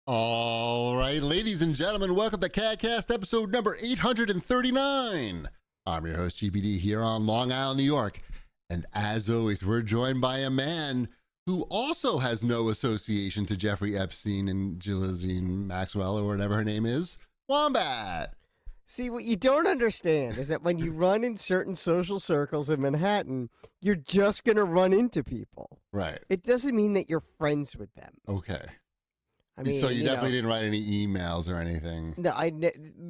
All right, ladies and gentlemen, welcome to CAGcast episode number 839. I'm your host, GPD, here on Long Island, New York. And as always, we're joined by a man who also has no association to Jeffrey Epstein and Ghislaine Maxwell, or whatever her name is, Wombat. See, what you don't understand is that when you run in certain social circles in Manhattan, you're just going to run into people. Right. It doesn't mean that you're friends with them. Okay. I mean, so you definitely didn't write any emails or anything. No,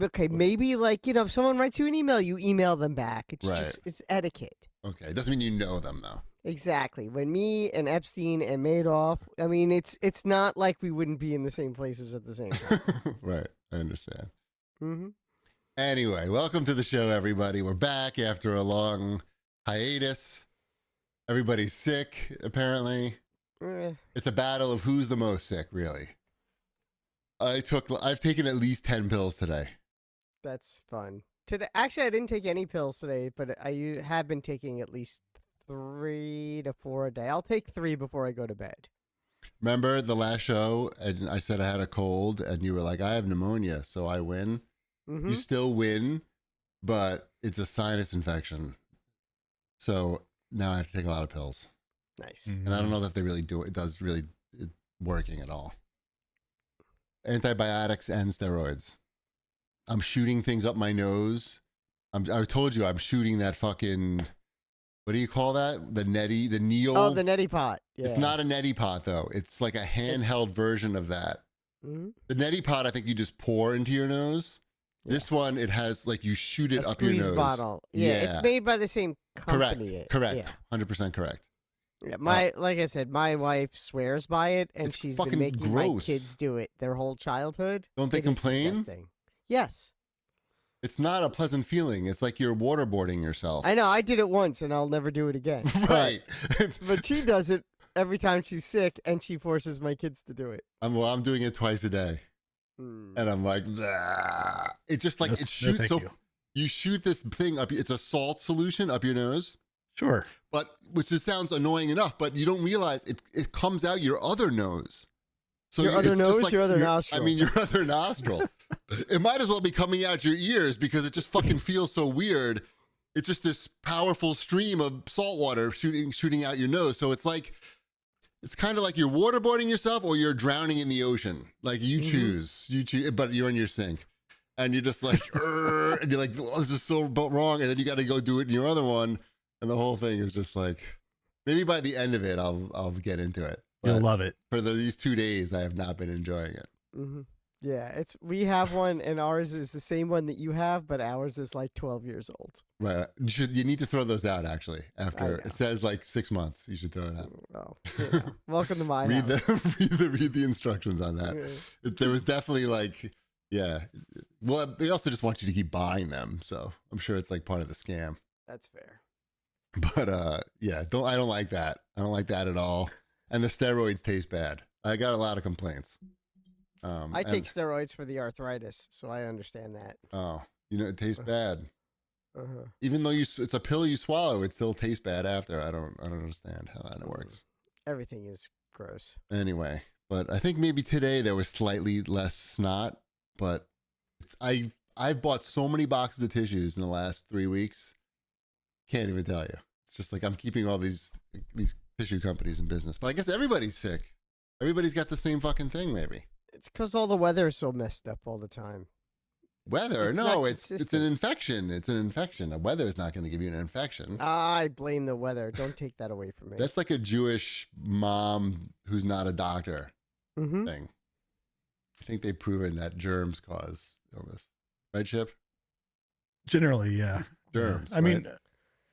okay, maybe like, if someone writes you an email, you email them back. It's Right. just, it's etiquette. Okay. It doesn't mean you know them, though. Exactly. When me and Epstein and Madoff, I mean, it's not like we wouldn't be in the same places at the same time. Right. I understand. Mm-hmm. Anyway, welcome to the show, everybody. We're back after a long hiatus. Everybody's sick, apparently. It's a battle of who's the most sick, really. I've taken at least 10 pills today. That's fun. Today, actually, I didn't take any pills today, but I have been taking at least 3 to 4 a day. I'll take 3 before I go to bed. Remember the last show, and I said I had a cold, and you were like, I have pneumonia, so I win. Mm-hmm. You still win, but it's a sinus infection. So now I have to take a lot of pills. Nice. And I don't know that they really do it. It does really working at all. Antibiotics and steroids. I'm shooting things up my nose. I told you I'm shooting that fucking, what do you call that? The Neo. Oh, the neti pot. Yeah. It's not a neti pot though. It's like a handheld version of that. Mm-hmm. The neti pot, I think you just pour into your nose. Yeah. This one, it has like you shoot it up your nose. Squeeze bottle. Yeah, it's made by the same company. Correct. Yeah. 100% correct. Yeah, like I said, my wife swears by it, and she's been making my kids do it their whole childhood. Don't they complain? Disgusting. Yes. It's not a pleasant feeling. It's like you're waterboarding yourself. I know. I did it once, and I'll never do it again. Right. But she does it every time she's sick, and she forces my kids to do it. I'm doing it twice a day. And I'm like, nah. It just like, it shoots. You shoot this thing up. It's a salt solution up your nose. Sure. But, which just sounds annoying enough, but you don't realize it comes out your other nose. So your other nose, your other nostril. I mean, your other nostril. It might as well be coming out your ears because it just fucking feels so weird. It's just this powerful stream of salt water shooting out your nose. So it's like, it's kind of like you're waterboarding yourself or you're drowning in the ocean. Like you choose, but you're in your sink. And you're just like, and you're like, oh, this is so wrong. And then you got to go do it in your other one. And the whole thing is just like, maybe by the end of it, I'll get into it. But you'll love it. For these 2 days, I have not been enjoying it. Mm-hmm. Yeah, we have one, and ours is the same one that you have, but ours is like 12 years old. Right. You need to throw those out, actually. After it says like 6 months, you should throw it out. Well, welcome to my read house. Read the instructions on that. There was definitely like, yeah. Well, they also just want you to keep buying them, so I'm sure it's like part of the scam. That's fair. But yeah, I don't like that. I don't like that at all. And the steroids taste bad. I got a lot of complaints. I take steroids for the arthritis, so I understand that. Oh, it tastes bad. Uh-huh. Even though it's a pill you swallow, it still tastes bad after. I don't understand how that works. Everything is gross. Anyway, but I think maybe today there was slightly less snot, but I've bought so many boxes of tissues in the last 3 weeks. Can't even tell you. It's just like I'm keeping all these tissue companies in business. But I guess everybody's sick. Everybody's got the same fucking thing, maybe. It's because all the weather is so messed up all the time. Weather? It's an infection. It's an infection. The weather is not going to give you an infection. I blame the weather. Don't take that away from me. That's like a Jewish mom who's not a doctor thing. I think they've proven that germs cause illness. Right, Chip? Generally, yeah. Germs. I mean,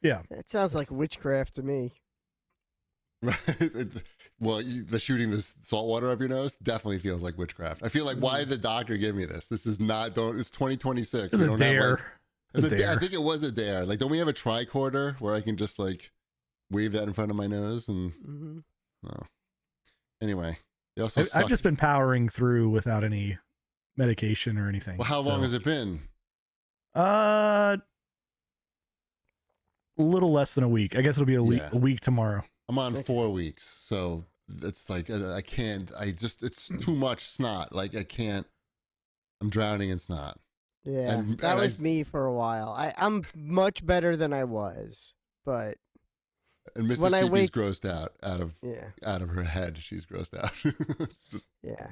yeah. It sounds like witchcraft to me. Right. Well, the shooting this salt water up your nose definitely feels like witchcraft. I feel like, why did the doctor give me this? This is not, it's 2026. It's a dare. I think it was a dare. Like, don't we have a tricorder where I can just like wave that in front of my nose? And anyway, they also I've just been powering through without any medication or anything. Well, how long has it been? A little less than a week. I guess it'll be a week tomorrow. I'm on 4 weeks, so it's like I can't. It's too much snot. Like I can't. I'm drowning in snot. Yeah, And that was I- me for a while. I'm much better than I was, but And Mrs. When I Cheapy's wake- grossed out of yeah, her head. She's grossed out. Just- yeah.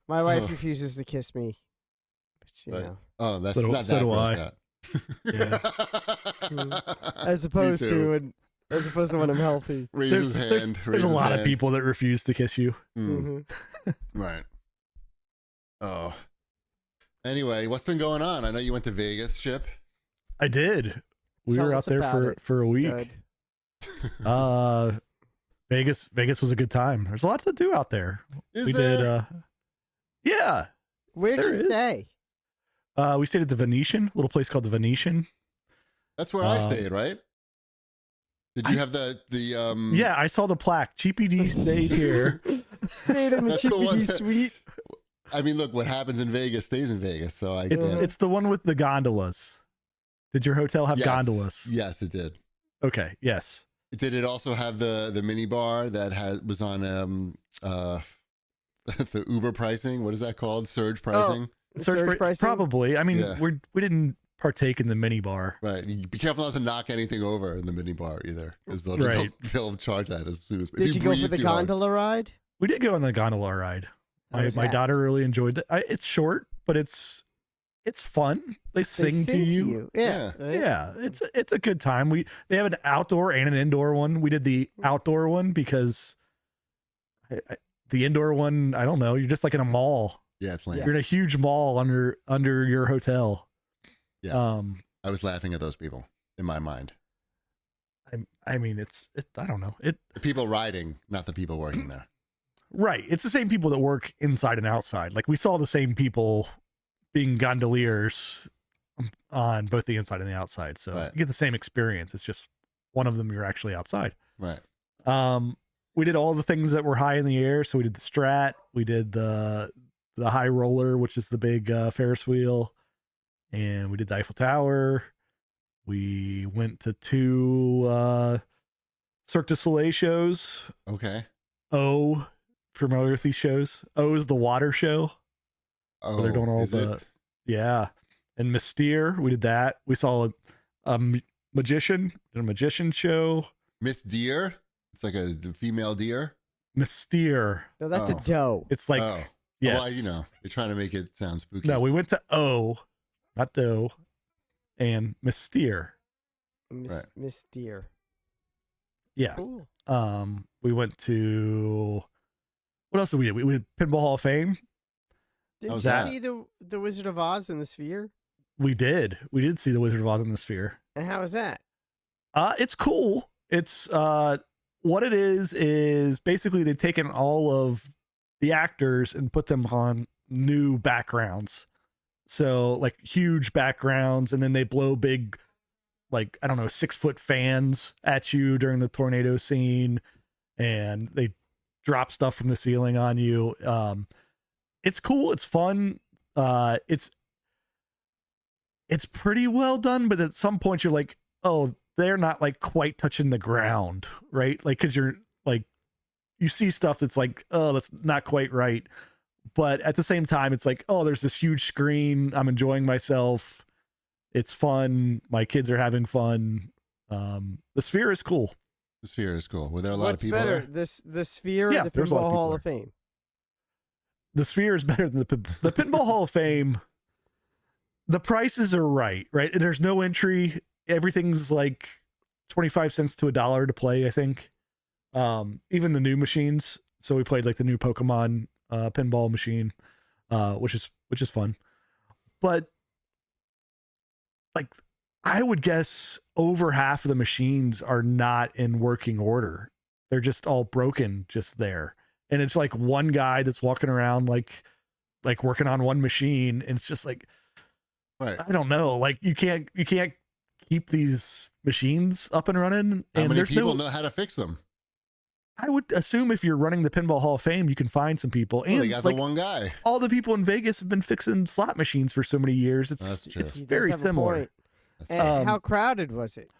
My wife Ugh. refuses to kiss me. But, Right. know, Oh, that's So do- not so that do grossed I. out. as Me opposed too. as opposed to when I'm healthy. Raise There's, his hand. there's, raise there's a his lot of hand. people that refuse to kiss you. Mm, hmm right. Oh. Anyway, what's been going on? I know you went to Vegas, Ship. I did. We Tell were us out there about for a week. stud. Vegas was a good time. There's a lot to do out there. Is we there? did yeah. Where'd there you is. stay? We stayed at the Venetian, a little place called the Venetian. That's where I stayed, right? Did you have the Yeah, I saw the plaque. GPD stayed here. Stayed in the That's the one GPD that- suite. I mean, look, what happens in Vegas stays in Vegas. So I It's can't. it's the one with the gondolas. Did your hotel have Yes. gondolas? Yes, it did. Okay, yes. Did it also have the mini bar that was on the Uber pricing? What is that called? Surge pricing. Surge pricing? Probably. I mean, Yeah. we didn't partake in the mini bar. Right. You be careful not to knock anything over in the mini bar either, because Right. they'll charge that as soon as. if Did you go for breathe the too hard. gondola ride? We did go on the gondola ride. How was My that? daughter really enjoyed it. It's short, but it's fun. They They sing to you. Yeah. right? Yeah, it's a good time. They have an outdoor and an indoor one. We did the outdoor one because the indoor one, I don't know. You're just like in a mall. Yeah, it's lame. Yeah. You're in a huge mall under your hotel. Yeah. I was laughing at those people in my mind. I mean, it's I don't know. The people riding, not the people working there. Right. It's the same people that work inside and outside. Like we saw the same people being gondoliers on both the inside and the outside. So Right. you get the same experience. It's just one of them you're actually outside. Right. We did all the things that were high in the air. So we did the Strat, we did the high roller, which is the big Ferris wheel, and we did the Eiffel Tower. We went to 2 Cirque du Soleil shows. Okay. Familiar with these shows? is the water show. Oh, Where they're doing all is it? yeah. And Mystere, we did that. We saw a magician, did a magician show. Miss Deer? It's like a female deer? Mystere. No, that's Oh. a doe. It's like oh. yes. Well, you know, they're trying to make it sound spooky. No, we went to not doe, and Mystere. Right. Miss Deer. Yeah. Cool. We went to what else did we do? We went to Pinball Hall of Fame. Did How you was that? see the Wizard of Oz in the Sphere? We did see the Wizard of Oz in the Sphere. And how was that? It's cool. It's what it is basically they've taken all of the actors and put them on new backgrounds. So like huge backgrounds, and then they blow big, like, I don't know, 6-foot fans at you during the tornado scene, and they drop stuff from the ceiling on you. It's cool. It's fun. It's pretty well done, but at some point you're like, oh, they're not like quite touching the ground, right? Like, cause you're like, you see stuff that's like, oh, that's not quite right. But at the same time, it's like, oh, there's this huge screen. I'm enjoying myself. It's fun. My kids are having fun. The Sphere is cool. The Sphere is cool. Were there a lot of What's people better, there? the Sphere or Yeah, the there's a lot Pinball of people Hall of Fame? The Sphere is better than the Pinball Hall of Fame. The prices are right? There's no entry. Everything's like 25 cents to $1 to play, I think. Even the new machines. So we played like the new Pokemon pinball machine, which is fun. But like, I would guess over half of the machines are not in working order. They're just all broken just there. And it's like one guy that's walking around like working on one machine, and it's just like, Right. I don't know, like you can't keep these machines up and running. How And many there's people no, know how to fix them? I would assume if you're running the Pinball Hall of Fame, you can find some people. Well, And they got like, the one guy. all the people in Vegas have been fixing slot machines for so many years. That's true. It's He does very have a similar. point. That's And Um, how crowded was it?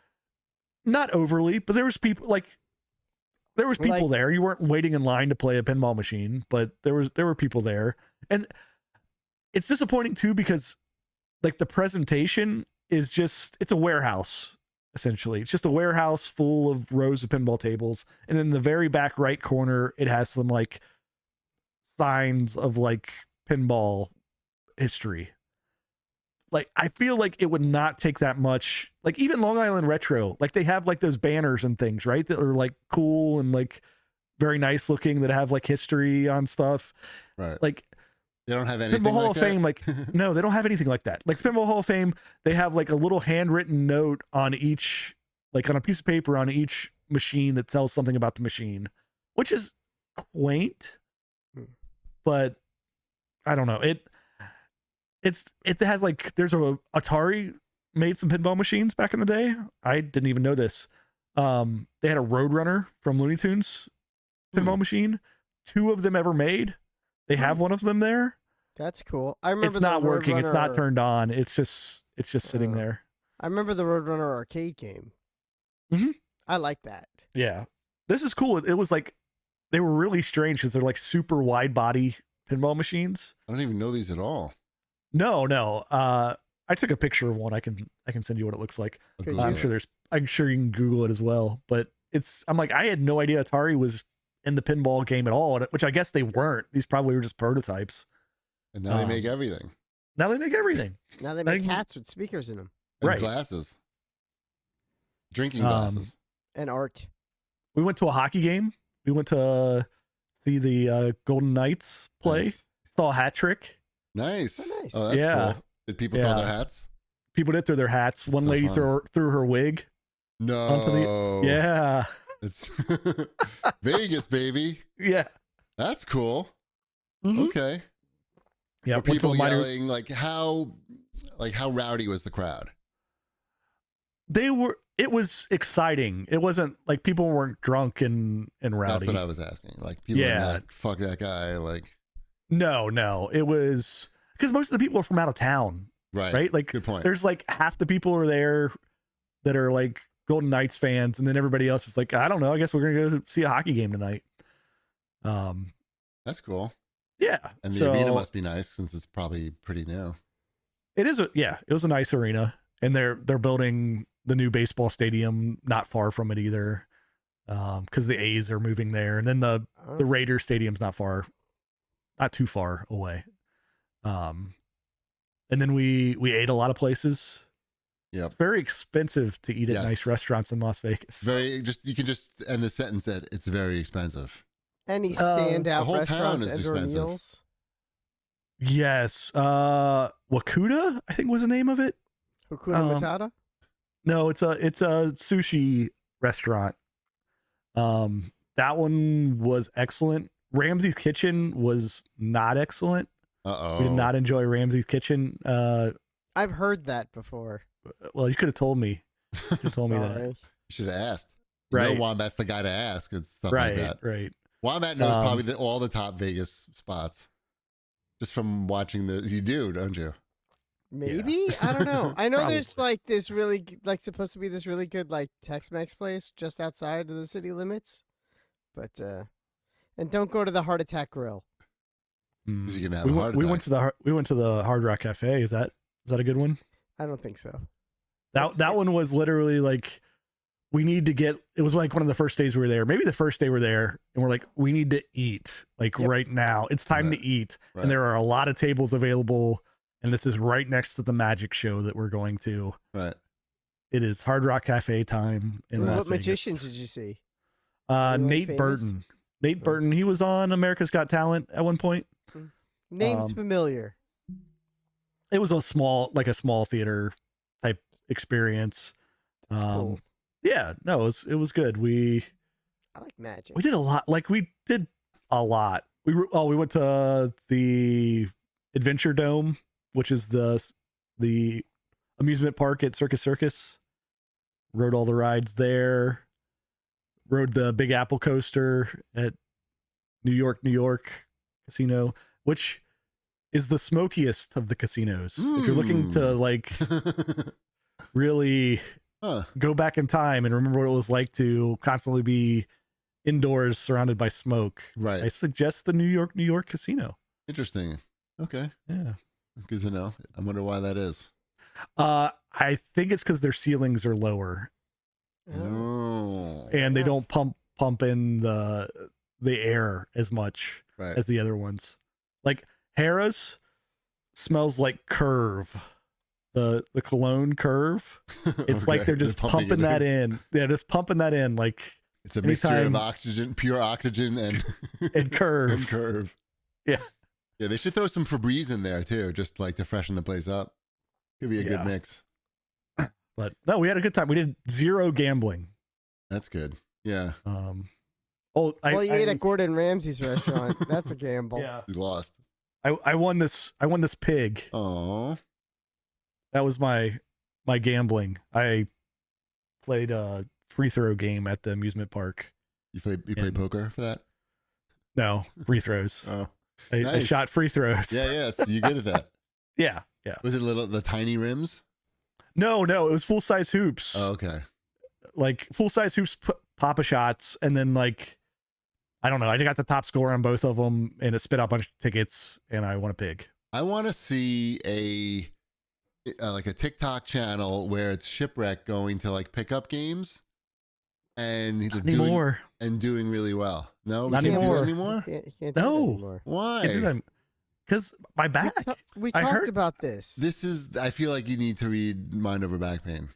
Not overly, but there was people like there was people Like- there. You weren't waiting in line to play a pinball machine, but there were people there. And it's disappointing too because like the presentation is just it's a warehouse essentially. It's just a warehouse full of rows of pinball tables, and in the very back right corner it has some like signs of like pinball history. Like I feel like it would not take that much. Like even Long Island Retro, like they have like those banners and things, right? That are like cool and like very nice looking that have like history on stuff. Right. Like They don't have anything Pinball Hall like of that? Fame, like no, they don't have anything like that. Like Pinball Hall of Fame, they have like a little handwritten note on each, like on a piece of paper on each machine that tells something about the machine, which is quaint, but I don't know. It has like there's a Atari made some pinball machines back in the day. I didn't even know this. They had a Roadrunner from Looney Tunes pinball machine. 2 of them ever made. They have one of them there. That's cool. I remember It's not working. It's not Roadrunner- turned on. It's just sitting Oh. there. I remember the Roadrunner arcade game. Mhm. I like that. Yeah. This is cool. It was like they were really strange because they're like super wide body pinball machines. I don't even know these at all. No. I took a picture of one. I can send you what it looks like. I'll Could Google you? it. I'm sure you can Google it as well. But I'm like, I had no idea Atari was in the pinball game at all, which I guess they weren't. These probably were just prototypes. And now they make everything. Now they make everything. Now they make I- hats with speakers in them And Right. glasses. Drinking glasses. and art. We went to a hockey game. We went to see the Golden Knights play. Nice. Saw a hat trick. Nice. Oh, nice. Oh, that's Yeah. cool. Did people throw Yeah. their hats? People did throw their hats. One So lady fun. threw her wig. No. Onto the- Yeah. It's Vegas, baby. Yeah. That's cool. Mhm. Okay. Yeah. Were went to a people minor- yelling how rowdy was the crowd? It was exciting. It wasn't like people weren't drunk and rowdy. That's what I was asking. Like people Yeah. were like, fuck that guy. Like, No. It was because most of the people are from out of town, right? Like Good point. there's like half the people are there that are like Golden Knights fans, and then everybody else is like, I don't know. I guess we're gonna go see a hockey game tonight. That's cool. Yeah. And the so arena must be nice since it's probably pretty new. it is. It was a nice arena, and they're building the new baseball stadium not far from it either, because the A's are moving there, and then the Raiders stadium's not too far away. And then we ate a lot of places. Yep. It's very expensive to eat at Yes. nice restaurants in Las Vegas. You can just end the sentence that it's very expensive. Any the standout whole town restaurants is and or expensive. meals? Yes. Wakuda, I think was the name of it. Hakuna Matata? No, it's a sushi restaurant. That one was excellent. Ramsey's Kitchen was not excellent. Uh-oh. We did not enjoy Ramsey's Kitchen. I've heard that before. Well, you could have told me. You could have told me that. Sorry. You should have asked. You Right. know Wombat's the guy to ask and stuff Right, like that. right. Wombat knows Um, probably all the top Vegas spots. Just from watching you do, don't you? Maybe? I don't know. I know there's Probably. like this really like supposed to be this really good like Tex-Mex place just outside of the city limits. But and don't go to the Heart Attack Grill. Hmm. 'Cause you're gonna have We a went, heart we attack. went to the Hard Rock Cafe. Is that a good one? I don't think so. That That's- one was literally like we need to get. It was like one of the first days we were there. Maybe the first day we're there, and we're like, we need to eat like Yep. right now. It's time Right. to eat, Right. and there are a lot of tables available. And this is right next to the magic show that we're going to. Right. It is Hard Rock Cafe time in Las What Vegas. magician did you see? Anyone Nate famous? Burton. Nate Oh. Burton. He was on America's Got Talent at one point. Name's Um, familiar. It was a small theater type experience. That's cool. Yeah, no, it was good. We I like magic. did a lot. Like we did a lot. We went to the Adventure Dome, which is the amusement park at Circus Circus. Rode all the rides there. Rode the Big Apple coaster at New York Casino, which is the smokiest of the casinos. If you're looking to like really Huh. go back in time and remember what it was like to constantly be indoors surrounded by smoke. Right. I suggest the New York casino. Interesting. Okay. Yeah. Good to know. I wonder why that is. I think it's because their ceilings are lower Oh. and they don't pump in the air as much Right. as the other ones. Like Harrah's smells like Curve, the cologne Curve. It's like they're just pumping that in. Yeah, just pumping that in. Like it's a mixture of anytime- oxygen, pure oxygen, and and Curve. and Curve. Yeah. Yeah, they should throw some Febreze in there too, just like to freshen the place up. Could be a good Yeah. mix. But no, we had a good time. We did 0 gambling. That's good. Yeah, Oh, Well, you ate at Gordon Ramsay's restaurant. That's a gamble. Yeah, we lost. I won this. I won this pig. Oh, That was my gambling. I played a free throw game at the amusement park. you play And- poker for that? No, free throws. Oh, I nice. shot free throws. yeah. You good at that? yeah. Was it the tiny rims? No, it was full size hoops. Oh, okay. Like full size hoops, Papa shots, and then like I don't know. I got the top score on both of them, and it spit out a bunch of tickets, and I won a pig. I want to see like a TikTok channel where it's Shipwreck going to like pick up games and he's like doing really well. No, we Not can't do anymore. that anymore. You can't do that No. anymore. Why? Because my back. We I talked heard- about this. This is. I feel like you need to read Mind Over Back Pain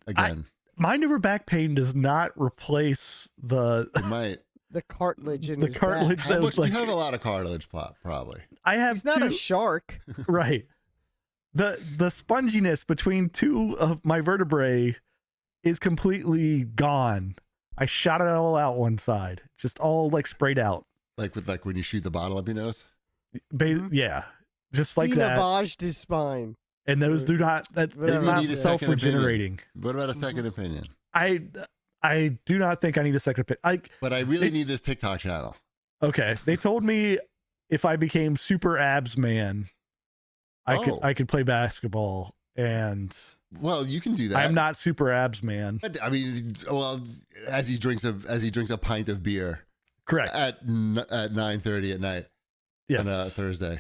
again. Mind over back pain does not replace the It might. The cartilage in the his cartilage back. How that much? was like You have a lot of cartilage, probably. I have He's not two, a shark. right. The sponginess between two of my vertebrae is completely gone. I shot it all out one side, just all like sprayed out. Like when you shoot the bottle up your nose. Yeah, just like He that. lavaged his spine. And those do not. That's Maybe you not need a second self-regenerating. What about a second opinion? I do not think I need a second opinion. But I really It's- need this TikTok channel. Okay, they told me if I became super abs man, I could play basketball, and Well, you can do that. I'm not super abs man. I mean, well, as he drinks a pint of beer Correct. at 9:30 at night Yes. on a Thursday.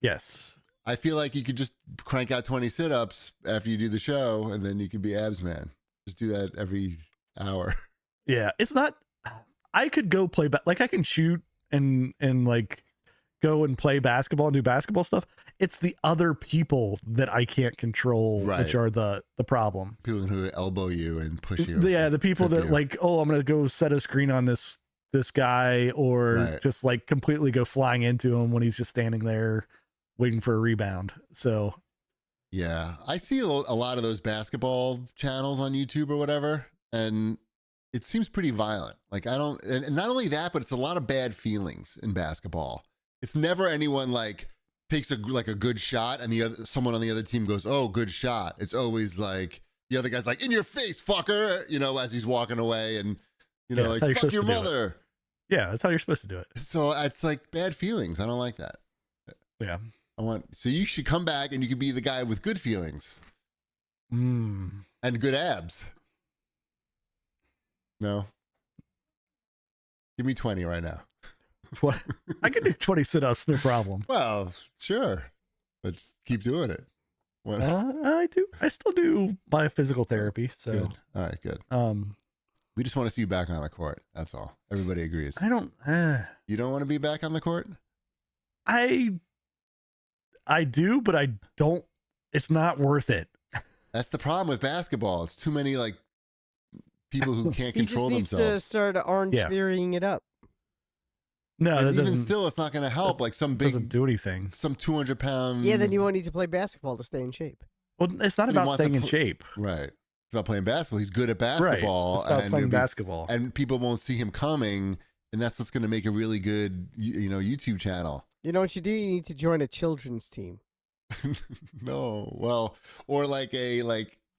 Yes. I feel like you could just crank out 20 sit-ups after you do the show, and then you could be abs man. Just do that every hour. Yeah. It's not. I could go play like I can shoot and like go and play basketball and do basketball stuff. It's the other people that I can't control, Right. which are the problem. People who elbow you and push you. Yeah, the people trip that you. like, oh, I'm gonna go set a screen on this guy, or Right. just like completely go flying into him when he's just standing there waiting for a rebound. So Yeah, I see a lot of those basketball channels on YouTube or whatever, and it seems pretty violent. Like and not only that, but it's a lot of bad feelings in basketball. It's never anyone like takes a good shot and someone on the other team goes, "Oh, good shot." It's always like the other guy's like, "In your face, fucker," as he's walking away, and Yeah, that's like, how you're "Fuck supposed your to do it. mother." yeah, that's how you're supposed to do it. So it's like bad feelings. I don't like that. Yeah. So you should come back and you could be the guy with good feelings Mm. and good abs. No. Give me 20 right now. What? I can do 20 sit-ups, no problem. Well, sure. But just keep doing it. What? I still do my physical therapy. So Good. All right, good. We just want to see you back on the court. That's all. Everybody agrees. I don't You don't want to be back on the court? I do, but I don't. It's not worth it. That's the problem with basketball. It's too many like people who can't He just control needs to themselves. start orange Yeah. theorying it up. No, And that even doesn't still, it's not going to help. that's- Like some doesn't do anything. some 200-pound. Yeah, then you won't need to play basketball to stay in shape. Well, it's not But he about wants to staying in pl- shape. Right. It's about playing basketball. He's good at Right. basketball. It's about and playing it'll be- basketball. and people won't see him coming, and that's what's going to make a really good, YouTube channel. You know what you do? You need to join a children's team. No, well, or do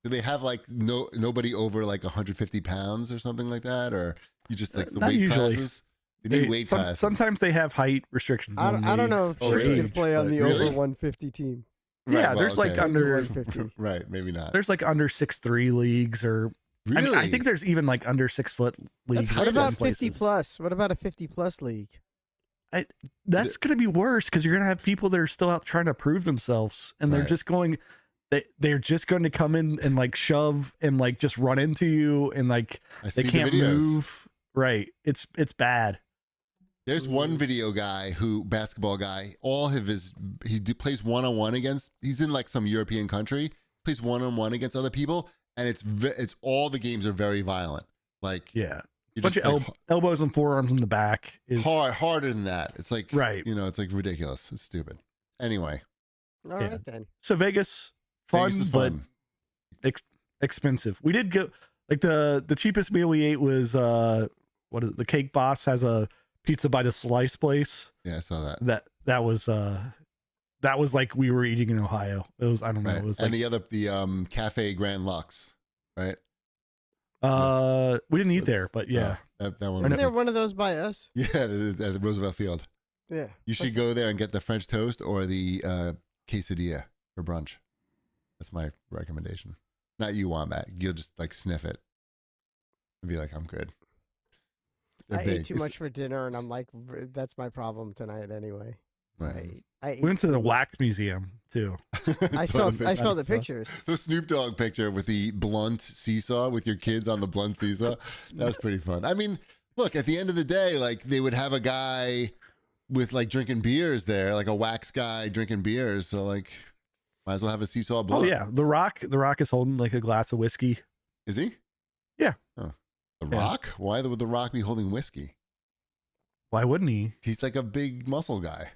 they have nobody over like 150 pounds or something like that, or you just like the Not weight usually. classes? They need weight classes. Sometimes they have height restrictions. I on don't the- know if Oh, sure really? you can play on the Really? over 150 team. Yeah, Right, there's well, like okay. under 150. Right, maybe not. there's like under 6'3" leagues, or I Really? mean, I think there's even like under 6 foot leagues. That's What high in about some 50 places. plus? What about a 50 plus league? That's going to be worse because you're going to have people that are still out trying to prove themselves, and they're Right. just going. They're just going to come in and like shove and like just run into you, and like I see they the can't videos. move. Right? It's bad. There's one video guy basketball guy, plays one-on-one against, he's in like some European country, plays one-on-one against other people, and it's all the games are very violent. Like, Yeah, you bunch just of like, elbows and forearms in the back is harder than that. It's like, Right. it's like ridiculous. It's stupid. Anyway, All Yeah. right then. So Vegas, fun, Vegas is but fun. expensive. We did go like the cheapest meal we ate was the Cake Boss has a pizza by the slice place. Yeah, I saw that. That was like we were eating in Ohio. It was I don't know. Right. It was And like the Cafe Grand Lux, right? we didn't eat there, but yeah. That one. Isn't Was there one of those by us? yeah, at the Roosevelt Field. Yeah. You should go there and get the French toast or the quesadilla for brunch. That's my recommendation. Not you, Wombat. You'll just like sniff it and be like, I'm good. They're I big. ate too much for dinner, and I'm like, that's my problem tonight anyway. Right. I ate We went to the too- Wax Museum too. I saw the, I saw the I saw. pictures. the Snoop Dogg picture with the blunt seesaw with your kids on the blunt seesaw. That was pretty fun. I mean, look, at the end of the day, like they would have a guy with like drinking beers there, like a wax guy drinking beers. So like, might as well have a seesaw Oh blunt. yeah, the Rock is holding like a glass of whiskey. Is he? Yeah. Oh. The Yeah. Rock? Why would the Rock be holding whiskey? Why wouldn't he? He's like a big muscle guy.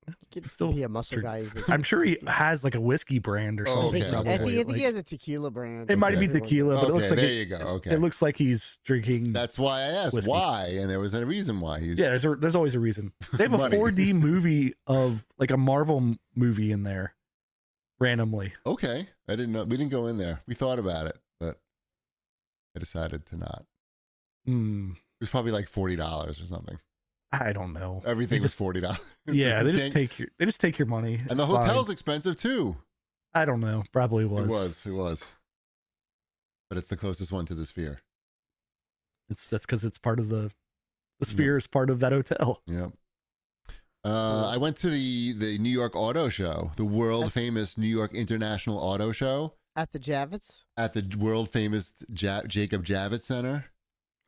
You could Still be a muscle drink- guy. with I'm sure he whiskey. has like a whiskey brand or Oh, something. okay, I okay. think Like, he has a tequila brand. it might be Okay. tequila, but Okay, it looks like there you go. Okay. it looks like he's drinking. That's why I asked Whiskey. why, and there was a reason why he's. Yeah, there's always a reason. They have a Money. 4D movie of like a Marvel movie in there, randomly. Okay, I didn't know. We didn't go in there. We thought about it, but I decided to not. Hmm. It was probably like $40 or something. I don't know. Everything They was just- $40. Yeah, they just Can't- take your money. And the It's fine. hotel's expensive too. I don't know. Probably was. It was. But it's the closest one to the Sphere. That's because it's part of the Sphere is part of that hotel. Yep. I went to the New York Auto Show, the world famous New York International Auto Show At the Javits. at the world famous Jacob Javits Center.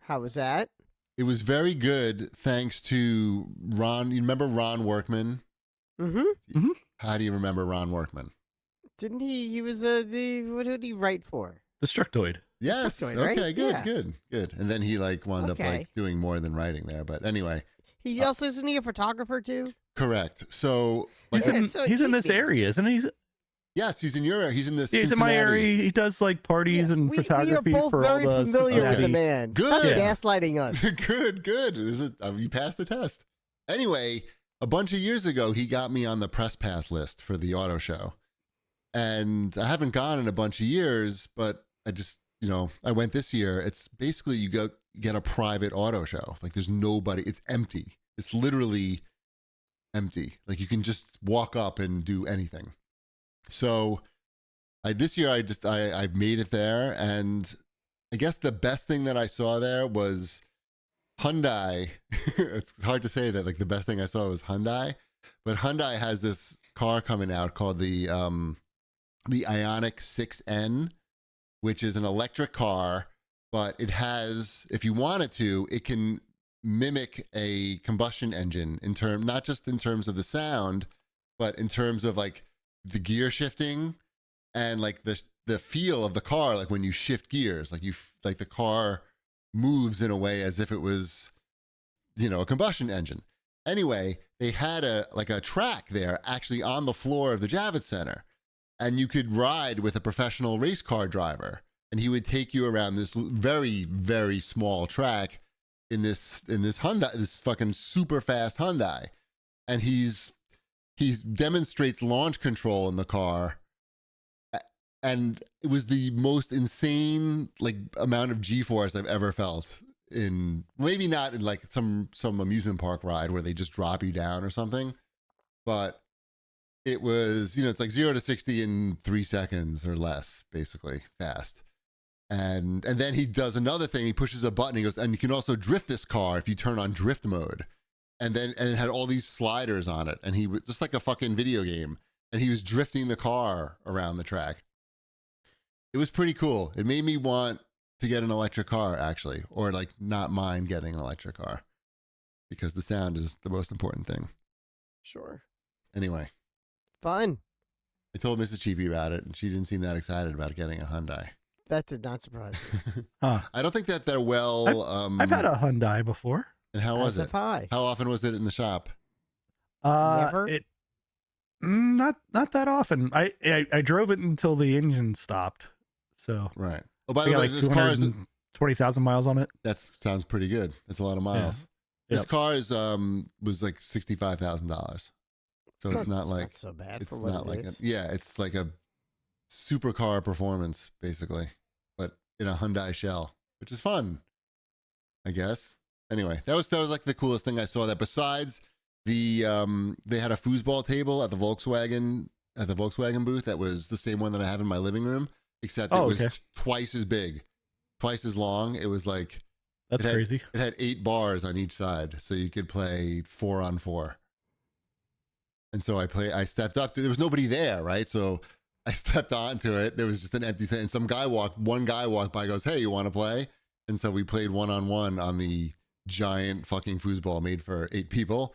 How was that? It was very good thanks to Ron. You remember Ron Workman? Mm-hmm. How do you remember Ron Workman? Didn't he? He was what did he write for? Destructoid. Yes. Destructoid, right? Okay, good, Yeah. good. And then he like wound up Okay. like doing more than writing there. But anyway, He also isn't he a photographer too? correct. So like, He's, Yeah, in, it's so he's in this easy. area, isn't he? yes, he's in your. He's in this. He's in my Cincinnati. area. He does like parties and we photography are both for very all the familiar with the Cincinnati- man. Good. Stop Yeah. gaslighting us. good. You passed the test. Anyway, a bunch of years ago, he got me on the press pass list for the auto show. And I haven't gone in a bunch of years, but I just, I went this year. It's basically you get a private auto show. Like there's nobody, it's empty. It's literally empty. Like you can just walk up and do anything. So this year I made it there, and I guess the best thing that I saw there was Hyundai. It's hard to say that like the best thing I saw was Hyundai, but Hyundai has this car coming out called the Ioniq 6N, which is an electric car, but it has, if you want it to, it can mimic a combustion engine not just in terms of the sound, but in terms of like the gear shifting and like the feel of the car, like when you shift gears, like the car moves in a way as if it was, a combustion engine. Anyway, they had a track there actually on the floor of the Javits Center, and you could ride with a professional race car driver, and he would take you around this very, very small track in this Hyundai, this fucking super fast Hyundai, and he demonstrates launch control in the car. And it was the most insane like amount of G-force I've ever felt in, maybe not in like some amusement park ride where they just drop you down or something, but it was, it's like 0 to 60 in 3 seconds or less, basically fast. And then he does another thing. He pushes a button. He goes, and you can also drift this car if you turn on drift mode. And it had all these sliders on it. And he was just like a fucking video game. And he was drifting the car around the track. It was pretty cool. It made me want to get an electric car, actually, or like not mind getting an electric car, because the sound is the most important thing. Sure. Anyway, Fun. I told Mrs. Cheapy about it, and she didn't seem that excited about getting a Hyundai. That did not surprise me. Huh. I don't think that they're well. I've had a Hyundai before. And how was As it? have I. How often was it in the shop? Never? Not that often. I drove it until the engine stopped. So Right. Oh, by I the got way, like this car is 220,000 miles on it. that sounds pretty good. That's a lot of miles. This Yep. car is was like $65,000. So it's not like so bad it's for what not it like is. it's like a supercar performance basically, but in a Hyundai shell, which is fun, I guess. Anyway, that was like the coolest thing I saw. That besides the they had a foosball table at the Volkswagen booth that was the same one that I have in my living room, except it was twice as big, twice as long. It was like That's crazy. it had 8 bars on each side, so you could play 4-on-4. And so I stepped up. There was nobody there, right? So I stepped onto it. There was just an empty thing. And one guy walked by, goes, "Hey, you want to play?" And so we played 1-on-1 on the giant fucking foosball made for 8 people.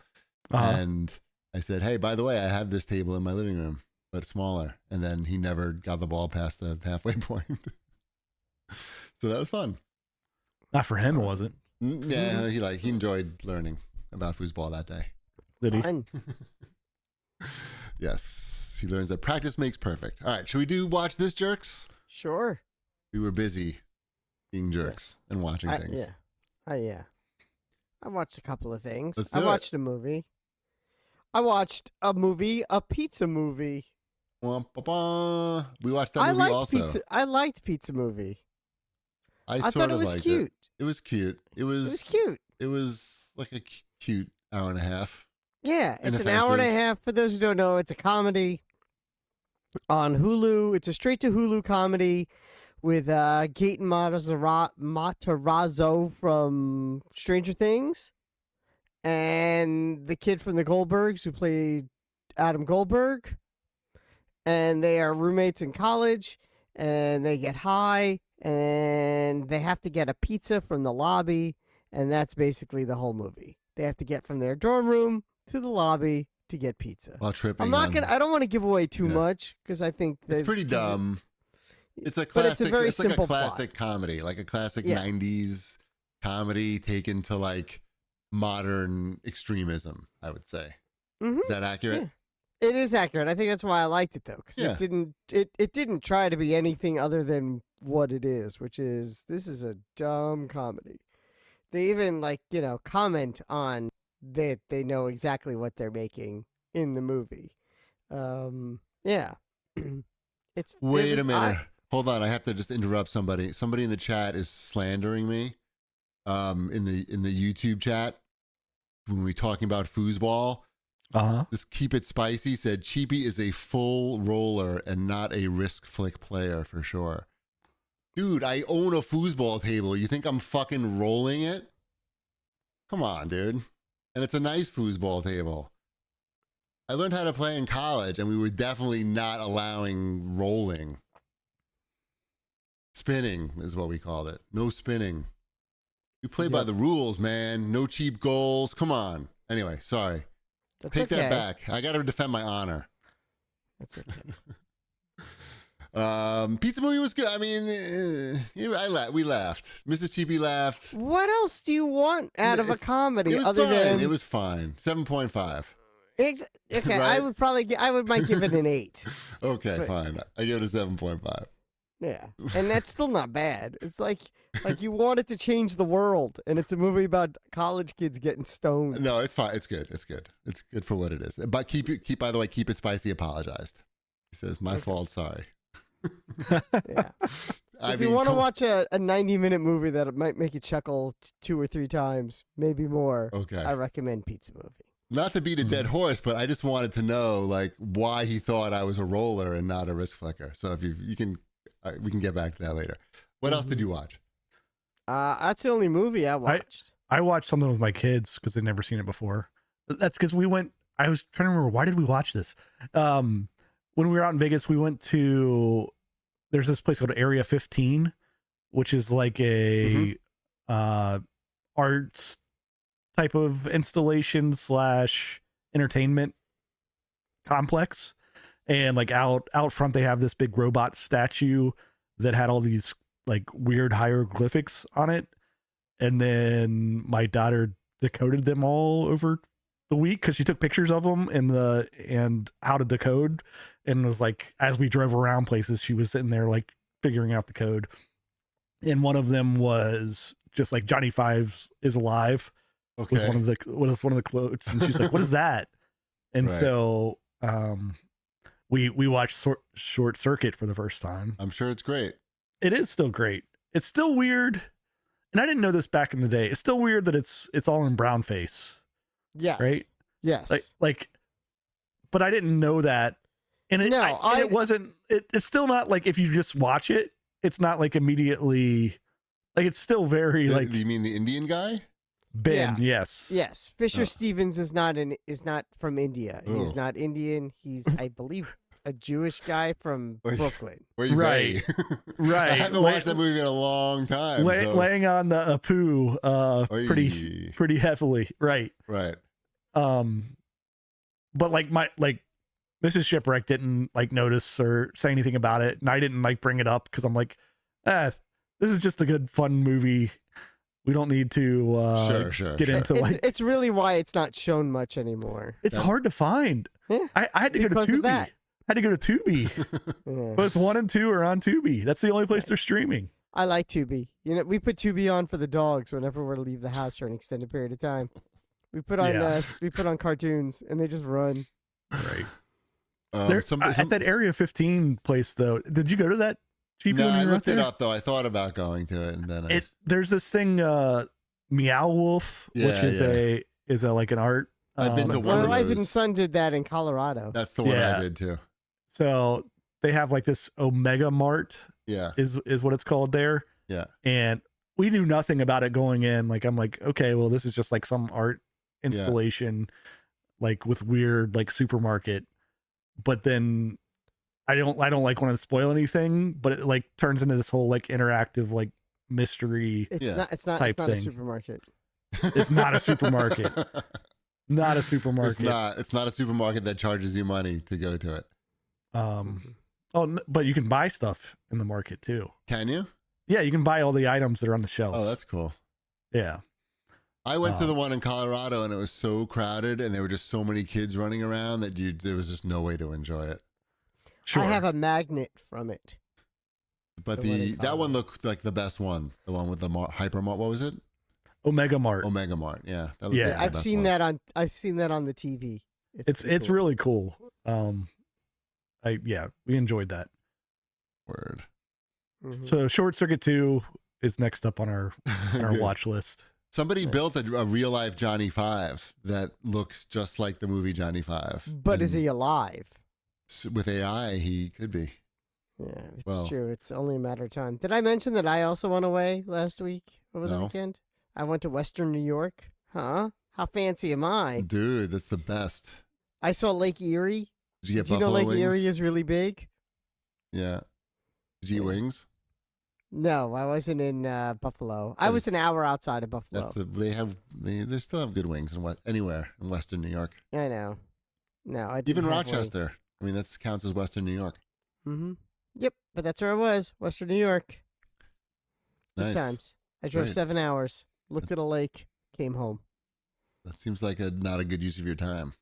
And I said, "Hey, by the way, I have this table in my living room, but smaller." And then he never got the ball past the halfway point. So that was fun. Not for him, was it? Yeah, he enjoyed learning about foosball that day. Did he? Fun. Yes, he learns that practice makes perfect. All right, should we watch this, jerks? Sure. We were busy being jerks and watching things. Yeah. I watched a couple of things. Let's do I it. watched a movie. A pizza movie. Wah, bah, bah. We watched that I movie liked also. pizza. I liked Pizza Movie. I thought sort it of was liked cute. It was cute. It It was was cute. It was like a cute hour and a half. Yeah, it's an hour and a Inoffensive. half. For those who don't know, it's a comedy on Hulu. It's a straight to Hulu comedy with Gaten Matarazzo from Stranger Things and the kid from the Goldbergs who played Adam Goldberg. And they are roommates in college, and they get high, and they have to get a pizza from the lobby, and that's basically the whole movie. They have to get from their dorm room to the lobby to get pizza. While tripping. I'm not on- gonna. I don't want to give away too Yeah. much because I think It's pretty dumb. It's a But classic. it's a very like simple a classic comedy, like a classic Yeah. 90s comedy taken to like modern extremism, I would say. Mhm. Is that accurate? Yeah. It is accurate. I think that's why I liked it though, because Yeah. it didn't try to be anything other than what it is, which is this is a dumb comedy. They even comment on that they know exactly what they're making in the movie. Yeah. Wait a minute. Hold on. I have to just interrupt somebody. Somebody in the chat is slandering me. In the YouTube chat when we talking about foosball. This Keep It Spicy said Cheapy is a full roller and not a risk flick player for sure. Dude, I own a foosball table. You think I'm fucking rolling it? Come on, dude. And it's a nice foosball table. I learned how to play in college, and we were definitely not allowing rolling. Spinning is what we called it. No spinning. We play by Yep. the rules, man. No cheap goals. Come on. Anyway, sorry. That's Take okay. that back. I got to defend my honor. That's okay. Pizza movie was good. I mean, we laughed. Mrs. Cheapy laughed. What else do you want out of a It's- comedy It was other fine. than It was fine. 7.5. okay? Right? Might give it an 8. Okay, But- fine. I give it a 7.5. Yeah, and that's still not bad. It's like you want it to change the world, and it's a movie about college kids getting stoned. No, it's fine. It's good. It's good. It's good for what it is. But by the way, Keep It Spicy apologized. He says, my fault, sorry. Yeah. If you want to watch a 90-minute movie that might make you chuckle 2 or 3 times, maybe more, Okay. I recommend Pizza Movie. Not to beat a dead horse, but I just wanted to know like why he thought I was a roller and not a risk flicker. So if you can, we can get back to that later. What else did you watch? That's the only movie I watched. I watched something with my kids because they'd never seen it before. That's because we went. I was trying to remember, why did we watch this? When we were out in Vegas, we went to. There's this place called Area 15, which is like a arts type of installation / entertainment complex, and like out front they have this big robot statue that had all these like weird hieroglyphics on it, and then my daughter decoded them all over the week because she took pictures of them and how to decode, and was like, as we drove around places, she was sitting there like figuring out the code, and one of them was just like Johnny Five is alive. Okay. Was one of the quotes, and she's like, "What is that?" And Right. so we watched Short Circuit for the first time. I'm sure it's great. It is still great. It's still weird, and I didn't know this back in the day. It's still weird that it's all in brown face, Yes. right? Yes. Like, but I didn't know that, and it wasn't. It's still not like, if you just watch it, it's not like immediately, like, it's still very like. You mean the Indian guy? Ben, Yeah. yes. Yes. Fisher Stevens is not from India. Oh. He's not Indian. He's, I believe, a Jewish guy from Wait. Brooklyn. Right. Right. I haven't watched that movie in a long time. So. Laying on the poo Oy. pretty heavily. Right. Right. But like Mrs. Shipwreck didn't like notice or say anything about it, and I didn't like bring it up because I'm like, this is just a good fun movie. We don't need to get into like. It's really why it's not shown much anymore. It's hard to find. Yeah. I had to go to Because of Tubi. that. I had to go to Tubi. Yeah. Both 1 and 2 are on Tubi. That's the only place they're streaming. I like Tubi. You know, we put Tubi on for the dogs whenever we're to leave the house for an extended period of time. We put on cartoons and they just run. Right. At At that Area 15 place, though, did you go to that? No, I looked it up though. I thought about going to it, and then there's this thing, Meow Wolf, which is a like an art. I've been to one My of wife those. and son did that in Colorado. That's the one Yeah. I did too. So they have like this Omega Mart, Yeah. is what it's called there. Yeah. And we knew nothing about it going in. Like, I'm like, okay, well, this is just like some art installation, like with weird like supermarket. But then I don't like want to spoil anything, but it like turns into this whole like interactive like mystery. It's Yeah. not. It's not. Type It's not a thing. supermarket. It's not a supermarket. Not a supermarket. It's not a supermarket that charges you money to go to it. But you can buy stuff in the market too. Can you? Yeah, you can buy all the items that are on the shelf. Oh, that's cool. Yeah. I went to the one in Colorado, and it was so crowded, and there were just so many kids running around that there was just no way to enjoy it. Sure. I have a magnet from it. But The one in that one Colorado. looked like the best one. The one with the Hypermart. What was it? Omega Mart. Omega Mart. Yeah. That looked Yeah. like the I've best seen one. that on. I've seen that on the TV. It's pretty cool. really cool. We enjoyed that. Word. Mhm. So Short Circuit 2 is next up on our Good. watch list. Somebody Nice. built a real life Johnny Five that looks just like the movie Johnny Five. But is And he alive? with AI? He could be. Yeah, it's Well- true. It's only a matter of time. Did I mention that I also went away last week over the No. weekend? I went to Western New York. Huh? How fancy am I? Dude, that's the best. I saw Lake Erie. Did you get Did you know buffalo Lake wings? Erie is really big? Yeah. Did you eat Yeah. wings? No, I wasn't in Buffalo. I was an It's- hour outside of Buffalo. That's they still have good wings anywhere in Western New York. I know. No, I didn't Even have Rochester. I mean, that counts as Western New York. Mm-hmm. Yep, but that's where I was, Western New York. Good Nice. times. I drove Great. 7 hours, looked at a lake, came home. That seems like not a good use of your time.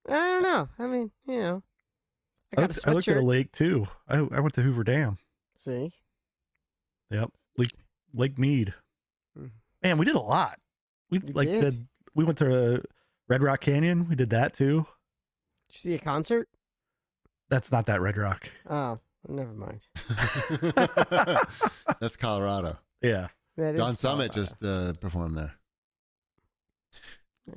I don't know. I mean, you know, I got a I looked at a sweatshirt. lake too. I went to Hoover Dam. See, Yep. Lake Mead. Mhm. Man, we did a lot. We You like did. we went to Red Rock Canyon. We did that too. did you see a concert? That's not that Red Rock. Oh, never mind. That's Colorado. Yeah. That is John Summit Colorado. just performed there.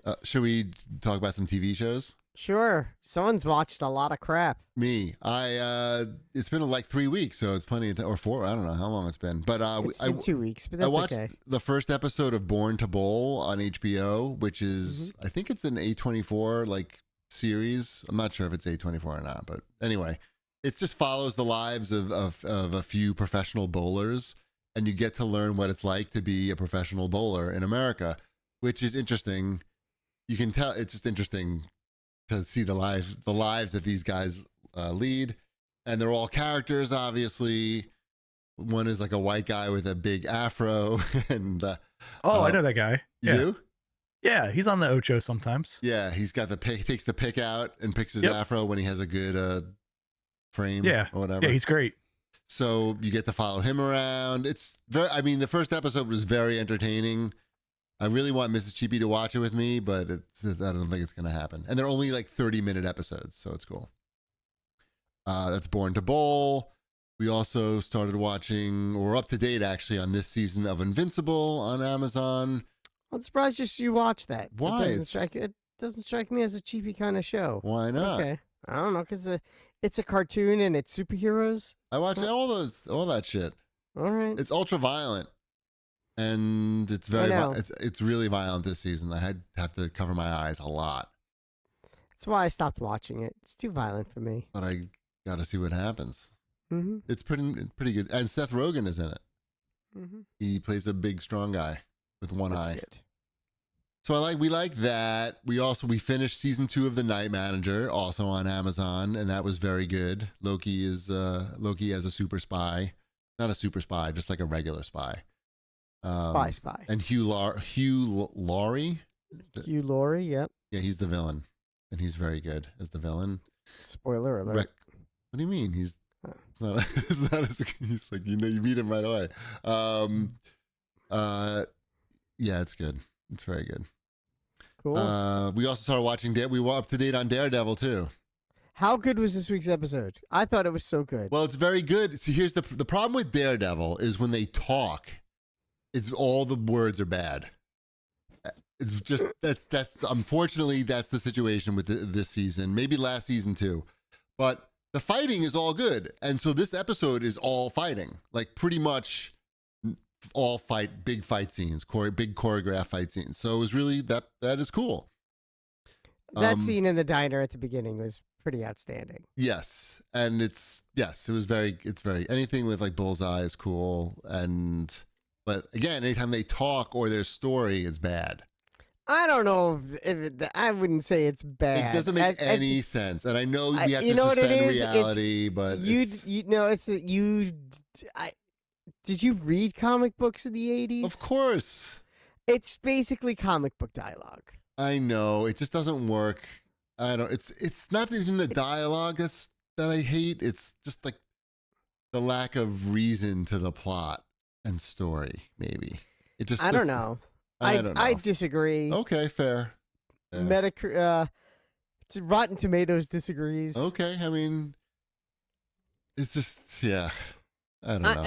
Nice. Should we talk about some TV shows? Sure. Someone's watched a lot of crap. Me. It's been like 3 weeks, so it's plenty of or 4. I don't know how long it's been. But It's been 2 weeks, but I that's watched okay. the first episode of Born to Bowl on HBO, which is Mm-hmm. I think it's an A24 like series. I'm not sure if it's A24 or not, but anyway, it just follows the lives of a few professional bowlers, and you get to learn what it's like to be a professional bowler in America, which is interesting. You can tell it's just interesting to see the lives that these guys lead, and they're all characters. Obviously, one is like a white guy with a big afro, and I know that guy. you Yeah. do? Yeah, he's on the Ocho sometimes. Yeah, he's got the pick. He takes the pick out and picks his Yep. afro when he has a good frame. Yeah. or whatever. Yeah, he's great. So you get to follow him around. It's very. I mean, the first episode was very entertaining. I really want Mrs. Cheapy to watch it with me, but I don't think it's going to happen. And they're only like 30-minute episodes, so it's cool. That's Born to Bowl. We also started watching, or up to date actually, on this season of Invincible on Amazon. I'm surprised you watched that. Why? It doesn't strike me as a cheapy kind of show. Why not? Okay. I don't know, because it's a cartoon and it's superheroes. I watch all that shit. All right. It's ultra violent, and it's very I know. it's really violent this season. I have to cover my eyes a lot, That's why I stopped watching it. It's too violent for me. but I got to see what happens. Mm-hmm. It's pretty good, and Seth Rogen is in it. Mm-hmm. He plays a big, strong guy with one That's eye. good. So we like that. We finished season 2 of The Night Manager, also on Amazon, and that was very good. Loki as a super spy, not a super spy, just like a regular spy. Spy. And Hugh Laurie. Hugh Laurie, yep. Yeah, he's the villain, and he's very good as the villain. Spoiler alert. What do you mean? He's Oh. it's not he's like, you meet him right away. Yeah, it's good. It's very good. Cool. We also started watching we were up to date on Daredevil too. How good was this week's episode? I thought it was so good. Well, it's very good. See, here's the problem with Daredevil is when they talk, it's all the words are bad. It's just that's unfortunately that's the situation with this season. Maybe last season too, but the fighting is all good, and so this episode is all fighting, like pretty much all big fight scenes, big choreographed fight scenes. So it was really that is cool. That scene in the diner at the beginning was pretty outstanding. Yes, and it's very anything with like Bullseye is cool, but again, anytime they talk or their story is bad. I don't know I wouldn't say it's bad. It doesn't make any sense, and I know you have to what it suspend is? reality, but did you read comic books in the 80s? of course, It's basically comic book dialogue. I know it just doesn't work. I don't. It's not even the dialogue that I hate. It's just like the lack of reason to the plot and story. Maybe it just. I don't know. I don't know. I disagree. Okay, fair. Rotten Tomatoes disagrees. Okay, I mean, it's just I don't know.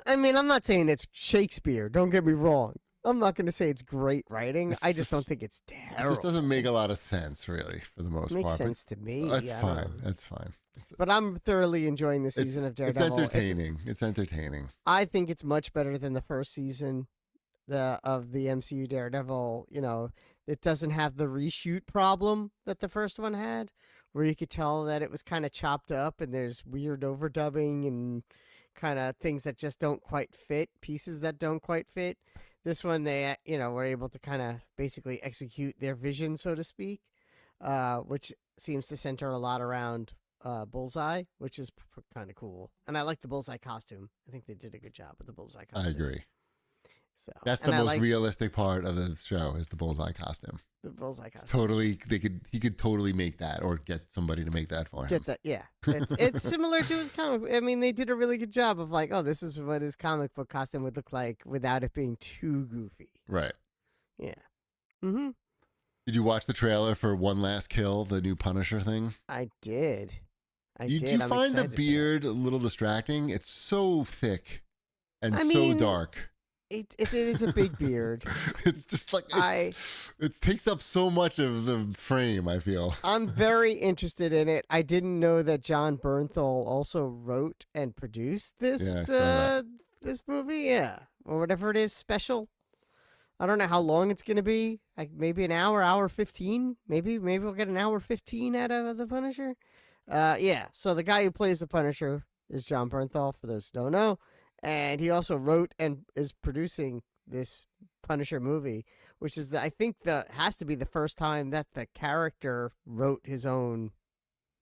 I mean, I'm not saying it's Shakespeare. Don't get me wrong. I'm not going to say it's great writing. It's I just just- don't think it's It terrible. just doesn't make a lot of sense, really, for the most It makes part. sense to me. That's I don't fine. know. That's fine. But I'm thoroughly enjoying this season of It's Daredevil. entertaining. It's entertaining. I think it's much better than the first season of the MCU Daredevil. You know, it doesn't have the reshoot problem that the first one had, where you could tell that it was kind of chopped up and there's weird overdubbing and kind of things that just don't quite fit, pieces that don't quite fit. This one, they, were able to kind of basically execute their vision, so to speak, which seems to center a lot around Bullseye, which is kind of cool. And I like the Bullseye costume. I think they did a good job with the Bullseye costume. I agree. So That's the and I most like realistic part of the show is the Bullseye costume. the Bullseye It's costume. totally he could totally make that or get somebody to make that for him. Get that? Yeah, it's similar to his comic. I mean, they did a really good job of like, oh, this is what his comic book costume would look like without it being too goofy. Right. Yeah. Mm-hmm. Did you watch the trailer for One Last Kill, the new Punisher thing? I did. Do you I'm find the excited for that. beard a little distracting? It's so thick and I so mean, dark. it is a big beard. It's just like it takes up so much of the frame, I feel. I'm very interested in it. I didn't know that John Bernthal also wrote and produced Yeah, I this saw that. this movie. Yeah, or whatever it is, special. I don't know how long it's gonna be. Like maybe an hour 15. Maybe we'll get an hour 15 out of the Punisher. Yeah. So the guy who plays the Punisher is John Bernthal, for those who don't know, and he also wrote and is producing this Punisher movie, which is I think has to be the first time that the character wrote his own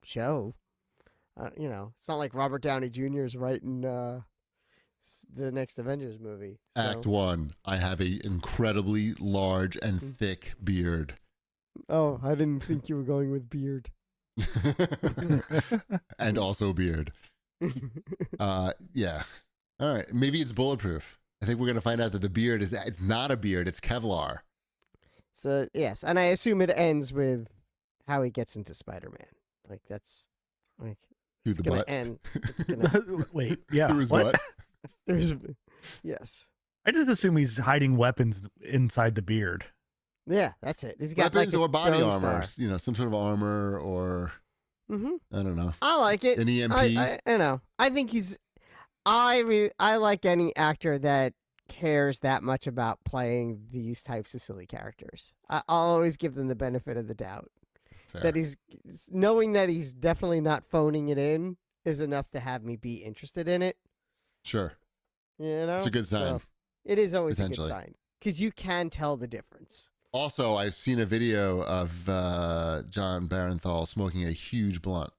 show. It's not like Robert Downey Jr. is writing the next Avengers movie. So. Act 1. I have a incredibly large and thick beard. Oh, I didn't think you were going with beard. And also beard. Yeah. All right. Maybe it's bulletproof. I think we're going to find out that the beard it's not a beard, it's Kevlar. So, yes, and I assume it ends with how he gets into Spider-Man. Like, that's, like, Through the butt. It's gonna, Wait, yeah. Through his what? butt. yes. I just assume he's hiding weapons inside the beard. Yeah, that's it. He's got, Weapons like, a or body throwing armor. star. Some sort of armor or, Mm-hmm. I don't know. I like it. An EMP. I know. I think he's. I like any actor that cares that much about playing these types of silly characters. I'll always give them the benefit of the doubt. Fair. That he's knowing that he's definitely not phoning it in is enough to have me be interested in it. Sure. You know, It's a good sign. So, it is always a good Essentially. sign because you can tell the difference. Also, I've seen a video of John Barenthal smoking a huge blunt.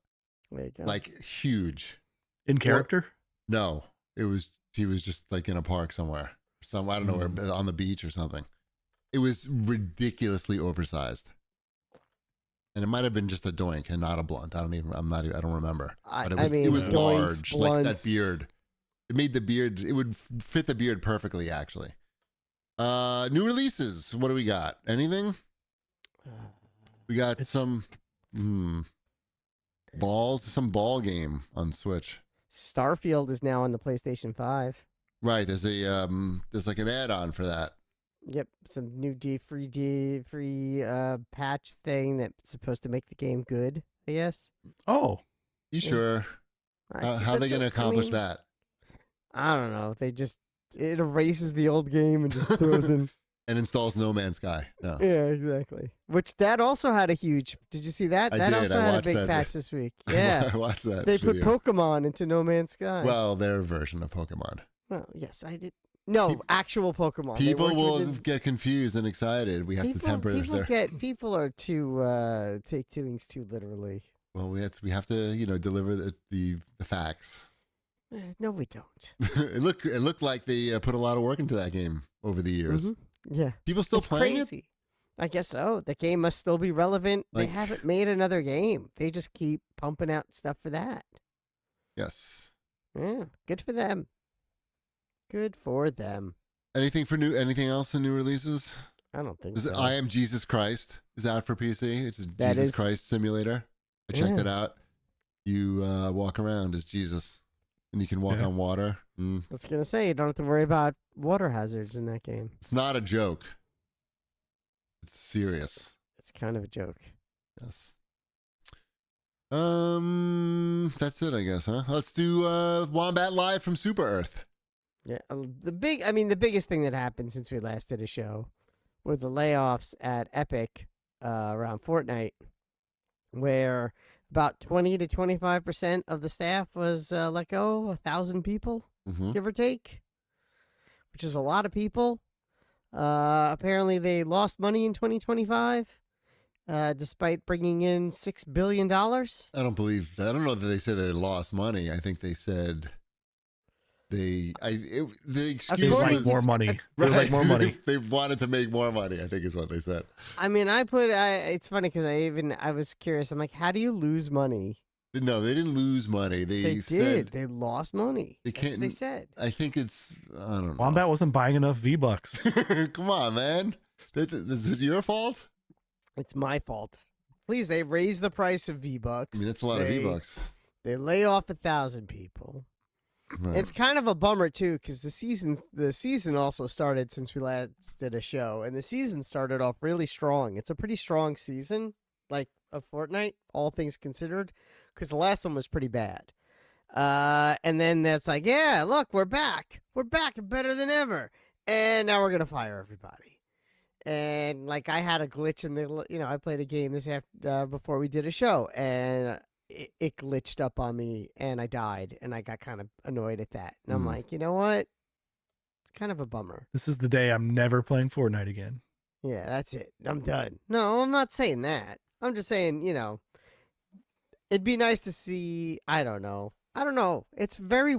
There you go. Like, huge. In character? No, he was just like in a park somewhere. I don't know where, on the beach or something. It was ridiculously oversized. And it might have been just a doink and not a blunt. I don't remember. But it was doinks, large, like that blunts. beard. It made the beard, it would fit the beard perfectly, actually. New releases. What do we got? Anything? We got some some ball game on Switch. Starfield is now on the PlayStation 5. Right. There's like an add-on for that. Yep, some new free patch thing that's supposed to make the game good, I guess. Oh. You sure? How are they going to accomplish that? I don't know. It erases the old game and just throws in. And installs No Man's Sky. No. Yeah, exactly. Which that also had a huge. Did you see that? I that did. also I had a watched big that. patch this week. Yeah, I watched that. they put video. Pokemon into No Man's Sky. Well, their version of Pokemon. Well, yes, I did. No, actual Pokemon. They People worked will with get confused and excited. We have to temper people are too take things too literally. Well, we have to deliver the facts. No, we don't. it looked like they put a lot of work into that game over the years. Mm-hmm. Yeah, People still it's playing crazy. I guess so. The game must still be relevant. They haven't made another game. They just keep pumping out stuff for that. Yes. Yeah, good for them. Good for them. Anything else in new releases? I don't think so. I Am Jesus Christ is out for PC. It's a That Jesus is- Christ simulator. I checked it out. You walk around as Jesus, and you can walk on water. I was gonna say you don't have to worry about water hazards in that game. It's not a joke. It's serious. It's kind of a joke. Yes. That's it, I guess, huh? Let's do Wombat Live from Super Earth. Yeah, the biggest thing that happened since we last did a show were the layoffs at Epic around Fortnite, where about 20 to 25% of the staff was let go, 1,000 people, give or take, which is a lot of people. Apparently, they lost money in 2025, despite bringing in $6 billion. I don't believe that. I don't know that they said they lost money. I think they said the excuse They was like more money. They Right. like more money. They wanted to make more money, I think is what they said. I mean, it's funny because I was curious. I'm like, how do you lose money? No, they didn't lose money. They said did. They lost money. They That's can't. what they said. I think it's. I don't know. Wombat wasn't buying enough V-Bucks. Come on, man. Is it your fault? It's my fault. Please, they raised the price of V-Bucks. I mean, that's a lot of V-Bucks. They lay off 1,000 people. Right. It's kind of a bummer too, because the season also started since we last did a show, and the season started off really strong. It's a pretty strong season, like of Fortnite, all things considered, because the last one was pretty bad. And then that's like, yeah, look, we're back and better than ever, and now we're gonna fire everybody. And like I had a glitch in the, I played a game this after before we did a show, and it glitched up on me and I died, and I got kind of annoyed at that. And I'm like, you know what? It's kind of a bummer. This is the day I'm never playing Fortnite again. Yeah, that's it. I'm done. No, I'm not saying that. I'm just saying, it'd be nice to see, I don't know. It's very,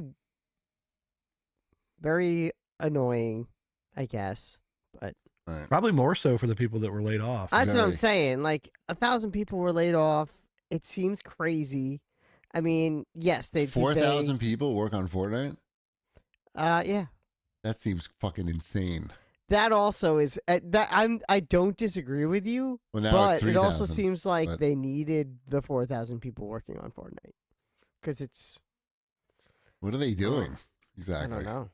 very annoying, I guess. But Right. Probably more so for the people that were laid off. that's what I'm Very. saying. Like 1,000 people were laid off. It seems crazy. I mean, yes, they 4,000 people work on Fortnite? Yeah. That seems fucking insane. That also is I don't disagree with you, Well, now but it's it also 3,000. seems like but- they needed the 4,000 people working on Fortnite because it's What are they doing? I Exactly. don't know.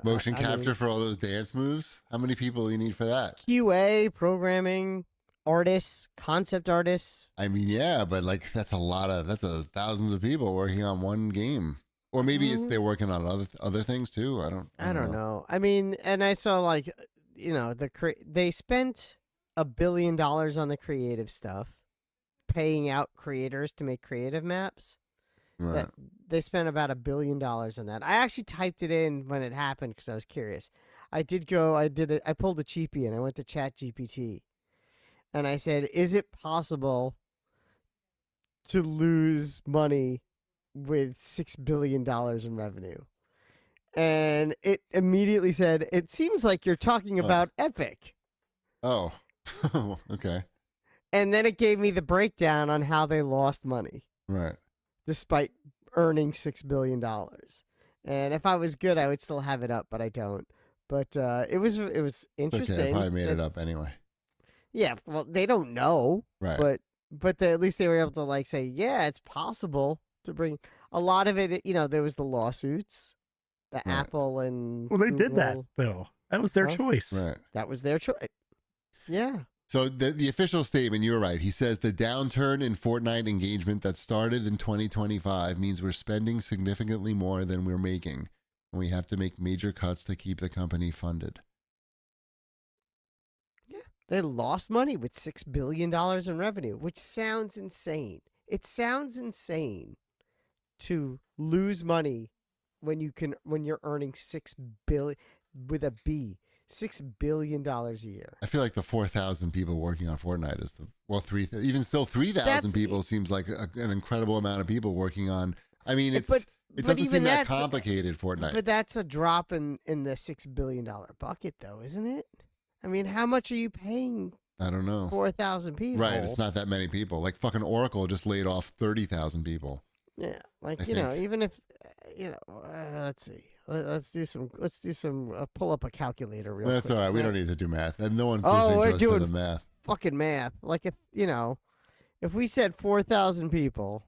Motion I mean, capture for all those dance moves? How many people do you need for that? QA, programming, artists, concept artists. I mean, yeah, but like that's thousands of people working on one game. Or maybe it's they're working on other things too. I don't know. I mean, and I saw like, they spent $1 billion on the creative stuff, paying out creators to make creative maps. Right. They spent about $1 billion on that. I actually typed it in when it happened because I was curious. I pulled a cheapie and I went to ChatGPT, and I said, "Is it possible to lose money with $6 billion in revenue?" And it immediately said, "It seems like you're talking about Epic." Oh. Okay. And then it gave me the breakdown on how they lost money, Right. despite earning $6 billion. And if I was good, I would still have it up, but I don't. But it was interesting. Okay, I probably made that- it up anyway. Yeah, well, they don't know, Right. but at least they were able to like say, yeah, it's possible to bring a lot of it. There was the lawsuits, the Apple and Well, they did that Google. though. That was their Huh? choice. Right. That was their choice. Yeah. So the official statement, you were right. He says the downturn in Fortnite engagement that started in 2025 means we're spending significantly more than we're making, and we have to make major cuts to keep the company funded. They lost money with $6 billion in revenue, which sounds insane. It sounds insane to lose money when you're earning $6 billion with a B, $6 billion a year. I feel like the 4,000 people working on Fortnite is even still 3,000 people seems like an incredible amount of people working on. I mean, it but doesn't even seem that that's- complicated, Fortnite. But that's a drop in the $6 billion bucket, though, isn't it? I mean, how much are you paying I don't know. 4,000 people? Right, it's not that many people. Like fucking Oracle just laid off 30,000 people. Yeah, like I think. even if let's see, let's do some pull up a calculator real That's quick. all right. We don't need to do math. And no one's Oh, listening we're to us for doing- the math. fucking math. Like if we said 4,000 people,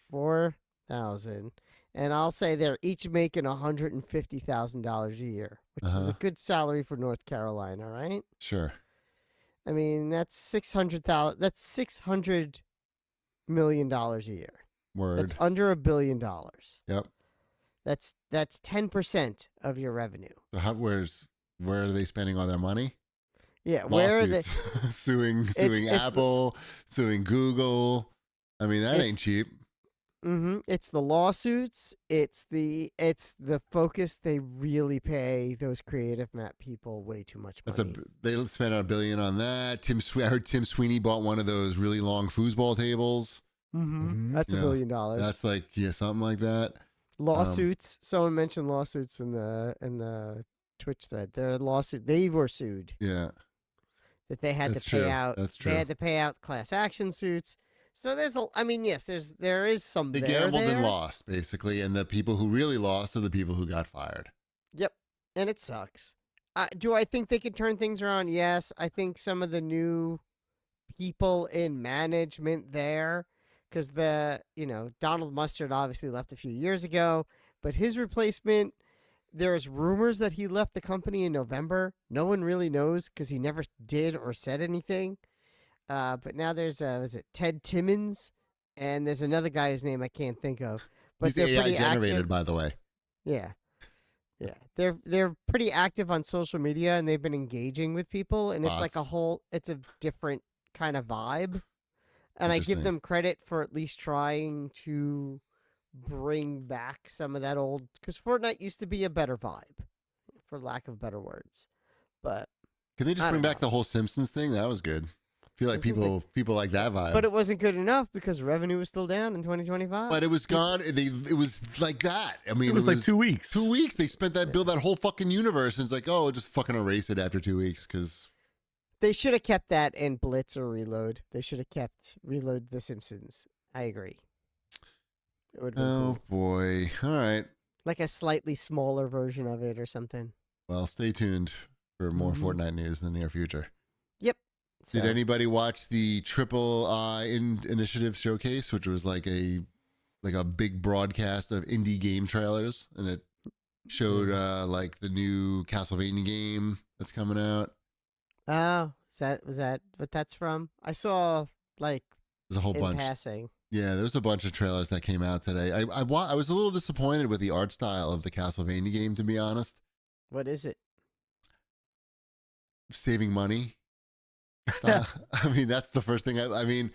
4,000, and I'll say they're each making $150,000 a year, which is a good salary for North Carolina, right? Sure. I mean, that's $600 million a year. Word. That's under $1 billion. Yep. That's 10% of your revenue. So where are they spending all their money? Yeah, where are they? Lawsuits. suing it's Apple, suing Google. I mean, that It's- ain't cheap. It's the lawsuits. It's the focus. They really pay those creative map people way too much money. They spent $1 billion on that. I heard Tim Sweeney bought one of those really long foosball tables. That's You $1 know, billion. That's like something like that. Lawsuits. Someone mentioned lawsuits in the Twitch thread. Their lawsuit. They were sued Yeah. that they had That's to pay true. out. That's They true. had to pay out class action suits. So yes, there is some. They gambled and lost, basically, and the people who really lost are the people who got fired. Yep, and it sucks. Do I think they could turn things around? Yes, I think some of the new people in management there because Donald Mustard obviously left a few years ago, but his replacement, there's rumors that he left the company in November. No one really knows because he never did or said anything. But now there's was it Ted Timmons, and there's another guy whose name I can't think of. But He's they're AI pretty generated, active. by the way. Yeah. Yeah. They're pretty active on social media, and they've been engaging with people, and it's like it's a different kind of vibe. And I give Interesting. them credit for at least trying to bring back some of that old, because Fortnite used to be a better vibe, for lack of better words. But Can they just I bring don't back know. the whole Simpsons thing? That was good. I feel like Simpsons people like that vibe. But it wasn't good enough because revenue was still down in 2025. But it was gone. It was like that. I mean, It was like 2 weeks. 2 weeks. They spent build that whole fucking universe, and it's like, oh, just fucking erase it after 2 weeks because They should have kept that in Blitz or Reload. They should have kept Reload The Simpsons. I agree. It would have been oh cool. boy. All right. Like a slightly smaller version of it or something. Well, stay tuned for more Mhm. Fortnite news in the near future. Yep. Did So- anybody watch the Triple I Initiative showcase, which was like a big broadcast of indie game trailers, and it showed like the new Castlevania game that's coming out. Oh, was that what that's from? I saw like There's a whole in bunch. passing. Yeah, there's a bunch of trailers that came out today. I was a little disappointed with the art style of the Castlevania game, to be honest. What is it? Saving money. I mean, that's the first thing. I mean,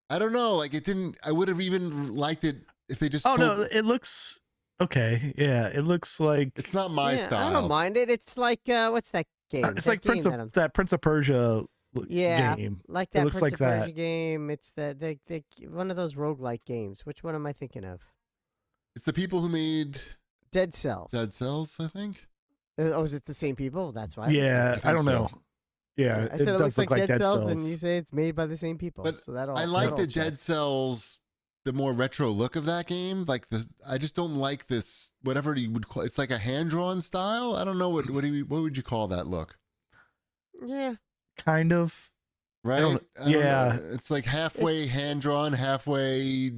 I don't know. Like, it didn't. I would have even liked it if they just. Oh no, told- it looks okay. Yeah, it looks like it's not my Yeah, style. I don't mind it. It's like what's that game? it's That like game Prince of Persia Yeah, game. like It that looks Prince like of Persia that. game. It's the one of those roguelike games. Which one am I thinking of? It's the people who made Dead Cells. Dead Cells, I think. Oh, is it the same people? That's why. Yeah, think I don't so. know. Yeah, I said it does looks look like Dead Cells, Cells. and you say it's made by the same people. But so that all, I like that the all Dead checks. Cells, the more retro look of that game. Like I just don't like this. Whatever you would call it's like a hand drawn style. I don't know what would you call that look? Yeah, Kind of. Right? don't- I don't yeah. know. It's like halfway It's- hand drawn, halfway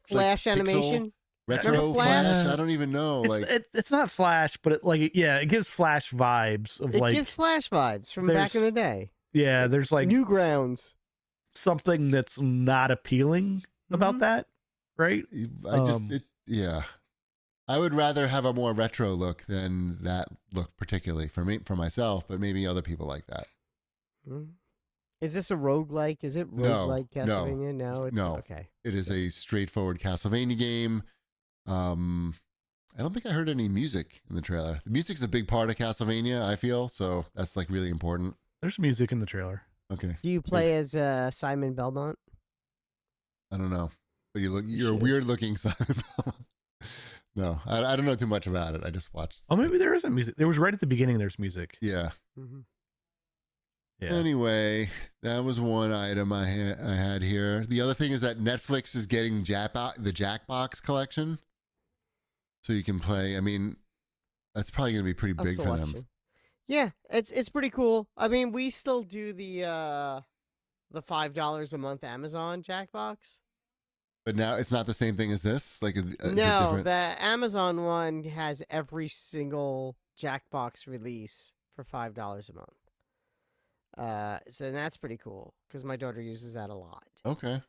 Flash pixel, animation. retro Remember flash. Flash? I don't even know. It's not Flash, but it gives Flash vibes of It like gives Flash vibes from back in there's the day. yeah, there's like Newgrounds. something that's not appealing about Mhm. that, right? Yeah. I would rather have a more retro look than that look, particularly for myself, but maybe other people like that. Mhm. Is this a roguelike? Is it No, roguelike Castlevania? No, it's no. okay. It is a straightforward Castlevania game. I don't think I heard any music in the trailer. The music's a big part of Castlevania, I feel, so that's like really important. There's music in the trailer. Okay, Do you play as Simon Belmont? I don't know, but you're a should. weird looking Simon. No, I don't know too much about it. I just watched. Oh, maybe there isn't music. There was right at the beginning. There's music. Yeah. Mm-hmm. Yeah. Anyway, that was one item I had here. The other thing is that Netflix is getting the Jackbox collection, so you can play. I mean, that's probably going to be pretty big for them. Yeah, it's pretty cool. I mean, we still do the $5 a month Amazon Jackbox. But now it's not the same thing as this. Like, is it No, different? the Amazon one has every single Jackbox release for $5 a month. So that's pretty cool because my daughter uses that a lot. Okay.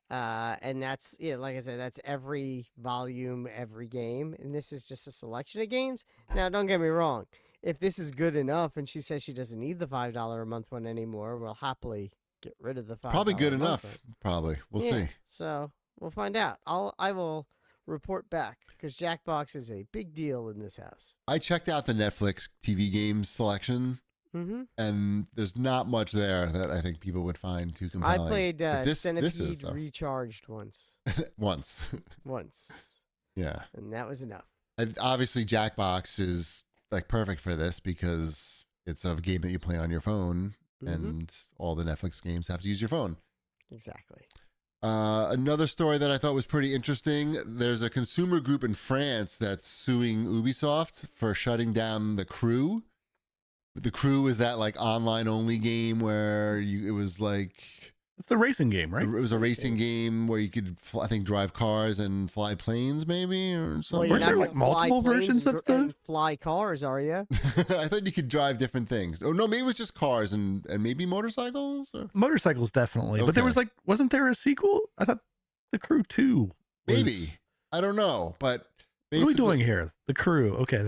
And that's like I said, that's every volume, every game, and this is just a selection of games. Now, don't get me wrong. If this is good enough, and she says she doesn't need the $5 a month one anymore, we'll happily get rid of the $5. Probably good a month enough. one. Probably. We'll Yeah, see. So we'll find out. I will report back because Jackbox is a big deal in this house. I checked out the Netflix TV games selection, Mm-hmm. and there's not much there that I think people would find too I compelling. played But this is, Centipede though. Recharged once, Once. Yeah. and that was enough. Obviously, Jackbox is like perfect for this because it's a game that you play on your phone, Mhm. and all the Netflix games have to use your phone. Exactly. Another story that I thought was pretty interesting. There's a consumer group in France that's suing Ubisoft for shutting down The Crew. The Crew is that like online only game where it was like It's the racing game, right? It was a racing game where you could, I think, drive cars and fly planes, maybe, or Well, something. you're Weren't not there, gonna like, multiple fly planes versions and of the- and fly cars, are you? I thought you could drive different things. Oh no, maybe it was just cars and maybe motorcycles. Or... Motorcycles definitely, but there was Okay. wasn't there a sequel? I thought The Crew 2. Maybe, I don't know, but What are we basically- doing here? The Crew. Okay,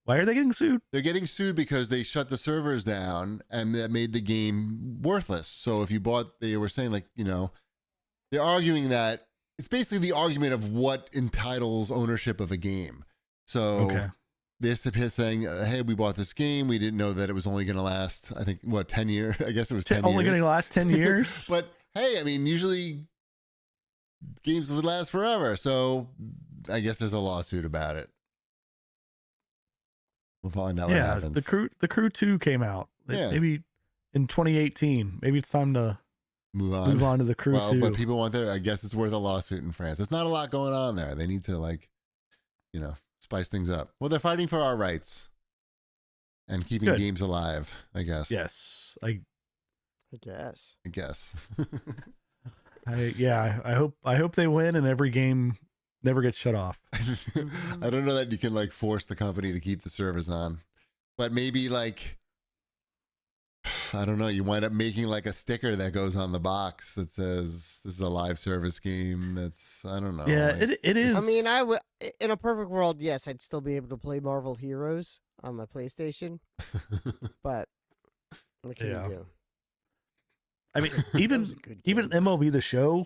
why are they getting sued? They're getting sued because they shut the servers down and that made the game worthless. So if you bought, they were saying they're arguing that it's basically the argument of what entitles ownership of a game. So Okay. they're saying, hey, we bought this game. We didn't know that it was only going to last, I think, 10 years? I guess it was 10 Only years. going to last 10 years? But hey, I mean, usually games would last forever. So I guess there's a lawsuit about it. We'll find out what Yeah, happens. the Crew 2 came out. Yeah. Maybe in 2018. Maybe it's time to Move on. move on to the Crew 2. But people want I guess it's worth a lawsuit in France. There's not a lot going on there. They need to spice things up. Well, they're fighting for our rights and keeping Good. games alive, I guess. Yes. I guess. I guess. I hope they win and every game never gets shut off. I don't know that you can force the company to keep the servers on. But maybe I don't know, you wind up making a sticker that goes on the box that says this is a live service game. That's, I don't know. Yeah, it is. I mean, in a perfect world, yes, I'd still be able to play Marvel Heroes on my PlayStation, but what can Yeah. you do? I mean, That even was a good even game. MLB The Show,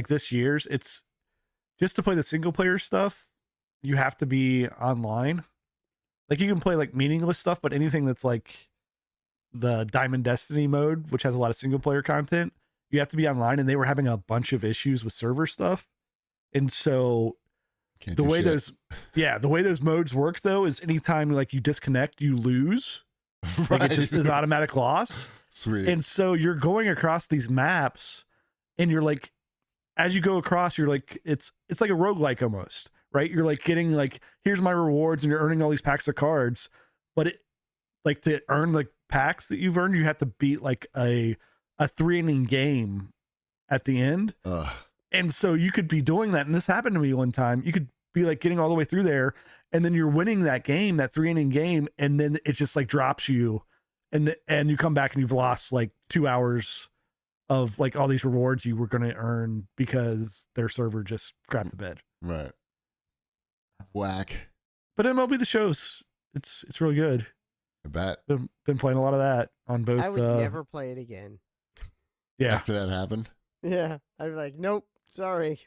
this year's, it's just to play the single player stuff, you have to be online. You can play meaningless stuff, but anything that's the Diamond Destiny mode, which has a lot of single player content, you have to be online, and they were having a bunch of issues with server stuff. And so Can't the do way shit. the way those modes work though is anytime you disconnect, you lose. Right. It just is automatic loss. Sweet. And so you're going across these maps and you're as you go across, you're it's like a roguelike almost, right? You're getting here's my rewards and you're earning all these packs of cards. But it to earn the packs that you've earned, you have to beat a 3-inning game at the end. Ugh. And so you could be doing that. And this happened to me one time. You could be getting all the way through there and then you're winning that game, that 3-inning game. And then it just drops you and you come back and you've lost 2 hours of all these rewards you were going to earn because their server just crapped the bed. Right. Whack. But MLB The Show's, it's really good. I bet. Been playing a lot of that on both. I would never play it again. Yeah. After that happened, Yeah, I'd be like, nope, sorry.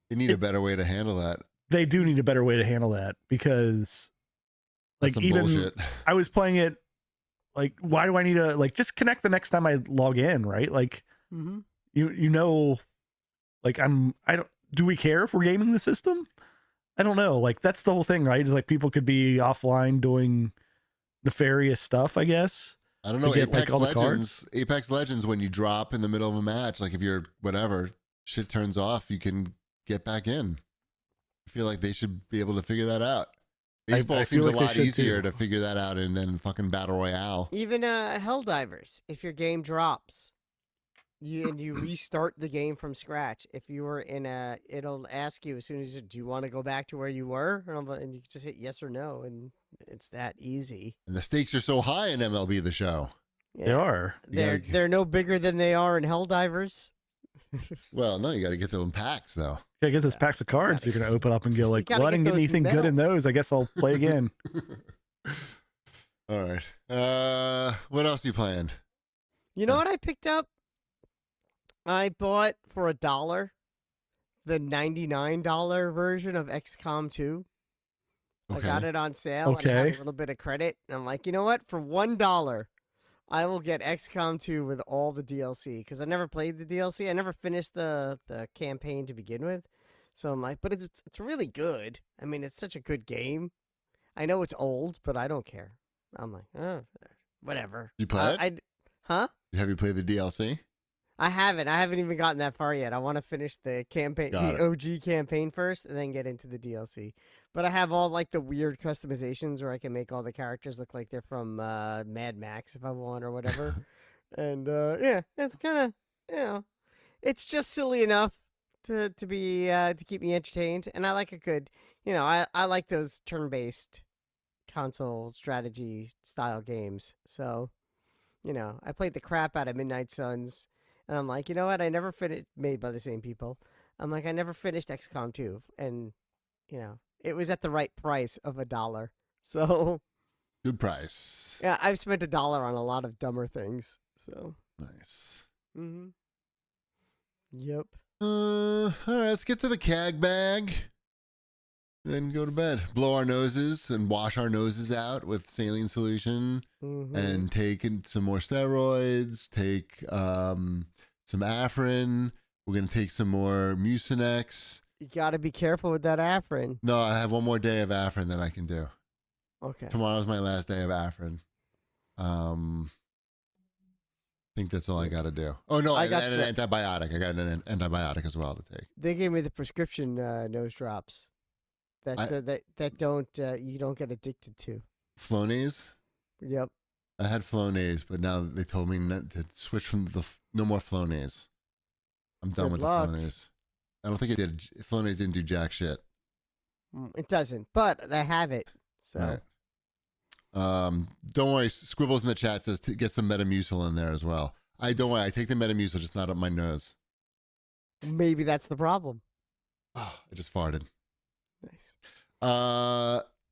they need a better way to handle that. They do need a better way to handle that because That's some even bullshit. I was playing it why do I need to just connect the next time I log in, right? Mm-hmm. I don't, do we care if we're gaming the system? I don't know. That's the whole thing, right? Is people could be offline doing nefarious stuff, I guess. I don't know. to get, Apex all the Legends. Apex Legends, when you drop in the middle of a match, if you're whatever, shit turns off, you can get back in. I feel like they should be able to figure that out. Baseball I seems feel a they lot should easier too. to figure that out and then fucking Battle Royale. Even Helldivers, if your game drops, you restart the game from scratch. If you were it'll ask you as soon as do you want to go back to where you were, and you just hit yes or no, and it's that easy. And the stakes are so high in MLB The Show. They are. They're no bigger than they are in Helldivers. Well, no, you got to get them packs though. Gotta get those packs of cards you're gonna open up and go gotta well, I get didn't get those anything good in medals. those. I guess I'll play again. All right. What else are you playing? You know what I picked up? I bought for $1 the $99 version of XCOM 2. I got it on sale and I had Okay. a little bit of credit. And I'm like, you know what? For $1, I will get XCOM 2 with all the DLC because I never played the DLC. I never finished the campaign to begin with. So I'm like, but it's really good. I mean, it's such a good game. I know it's old, but I don't care. I'm like, oh, whatever. You play it? Huh? Have you played the DLC? I haven't. I haven't even gotten that far yet. I want to finish the campaign, Got the OG campaign first, and then get into the DLC. But I have all the weird customizations where I can make all the characters look like they're from Mad Max if I want or whatever. And yeah, it's kind of it's just silly enough to be to keep me entertained, and I like a good, I like those turn-based console strategy style games. So, I played the crap out of Midnight Suns, and I'm like, you know what? I never finished. Made by the same people. I'm like, I never finished XCOM 2, and it was at the right price of $1. So Good price. yeah, I've spent $1 on a lot of dumber things. So. Nice. Mm-hmm. Yep. All right, let's get to the CAG bag. Then go to bed. Blow our noses and wash our noses out with saline solution, Mm-hmm. and take some more steroids. Take some Afrin. We're gonna take some more Mucinex. You got to be careful with that Afrin. No, I have one more day of Afrin that I can do. Okay. Tomorrow's my last day of Afrin. I think that's all I got to do. Oh no, I I got got an antibiotic. I got an antibiotic as well to take. They gave me the prescription nose drops that don't you don't get addicted to. Flonase. Yep. I had Flonase, but now they told me not to switch from no more Flonase. I'm done Good with luck. the Flonase. I don't think it did. Flonase didn't do jack shit. It doesn't, but I have it. So Right. Don't worry. Squibbles in the chat says to get some Metamucil in there as well. Don't worry. I take the Metamucil, just not up my nose. maybe that's the problem. Oh, I just farted. Nice.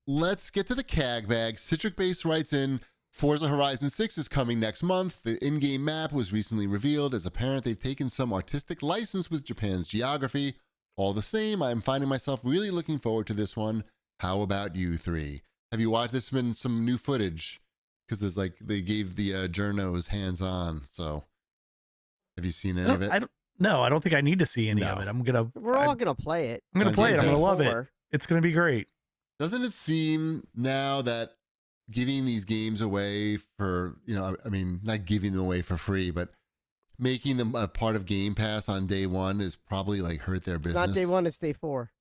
Let's get to the CAG bag. Citric Base writes in, Forza Horizon 6 is coming next month. The in-game map was recently revealed. As apparent, they've taken some artistic license with Japan's geography. All the same, I'm finding myself really looking forward to this one. How about you three? Have you watched this? Been some new footage? Because there's they gave the journos hands-on. So, have you seen any of it? No, I don't think I need to see any of it. We're all gonna play it. I'm gonna play it. I'm gonna love it. Or- It's gonna be great. Doesn't it seem now that giving these games away for, I mean, not giving them away for free, but making them a part of Game Pass on day one is probably hurt their It's business? not day 1, it's day 4.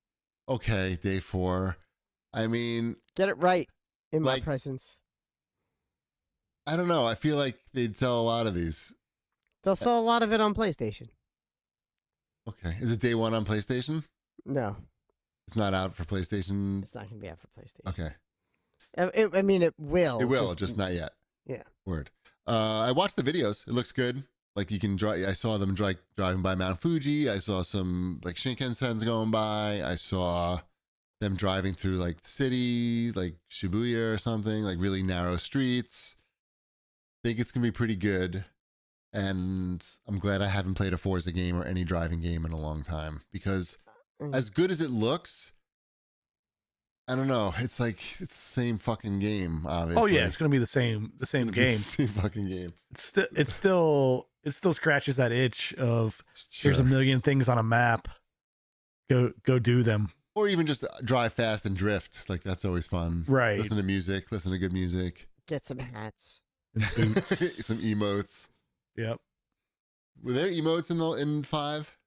Okay, day 4. I mean, Get it right in my Like- presence. I don't know. I feel like they'd sell a lot of these. They'll sell a lot of it on PlayStation. Okay. Is it day 1 on PlayStation? No, It's not out for PlayStation? it's not gonna be out for PlayStation. Okay. I mean, it will. It will, just not yet. Yeah. Word. I watched the videos. It looks good. You can drive. I saw them driving by Mount Fuji. I saw some Shinkansens going by. I saw them driving through the city, Shibuya or something, really narrow streets. Think it's gonna be pretty good. And I'm glad I haven't played a Forza game or any driving game in a long time, because as good as it looks, I don't know. It's it's the same fucking game, obviously. Oh yeah, it's gonna be the same game. Same fucking game. It still scratches that itch of here's a million things on a map. Go do them. Or even just drive fast and drift. That's always fun. Right. Listen to music. Listen to good music. Get some hats. And boots. Some emotes. Yep. Were there emotes in 5?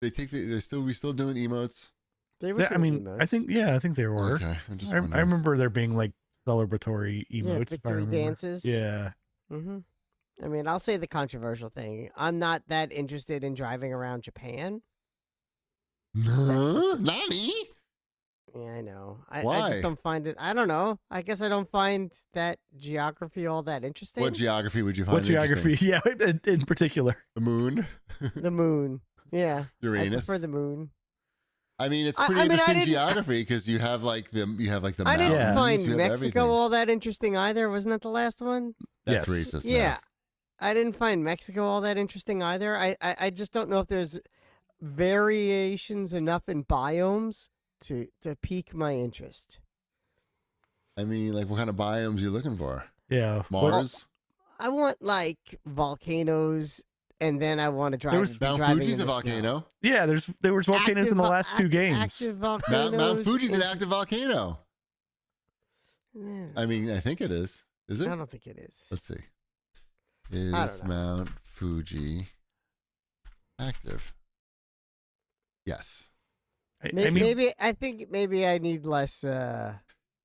We still doing emotes? They were. I mean, emotes. I think they were. Okay. I remember there being celebratory emotes. if I victory remember. dances. Yeah. Mm-hmm. I mean, I'll say the controversial thing. I'm not that interested in driving around Japan. No, Nani? Yeah, I know. I Why? just don't find it. I don't know. I guess I don't find that geography all that interesting. What geography would you find What geography? interesting? Yeah, in particular. The moon? The moon. Yeah. I Uranus? prefer the moon. I mean, it's I pretty mean, I interesting didn't- geography because you have the I mountains. didn't find you have Mexico everything. all that interesting either. Wasn't that the last one? That's Yes. racist. Yeah. I didn't find Mexico all that interesting either. I just don't know if there's variations enough in biomes to pique my interest. I mean, what kind of biomes you looking for? Yeah. Mars? I want volcanoes, and then I want to drive. was- be Mount driving Fuji's in a the snow. volcano. Yeah, there was volcanoes in the last two games. Active volcanoes. Mount Fuji's an it's- active volcano. Yeah, I mean, I think it is. Is it? I don't think it is. Let's see. I Is don't know. Mount Fuji active? Yes. I Maybe, mean, I think maybe I need less.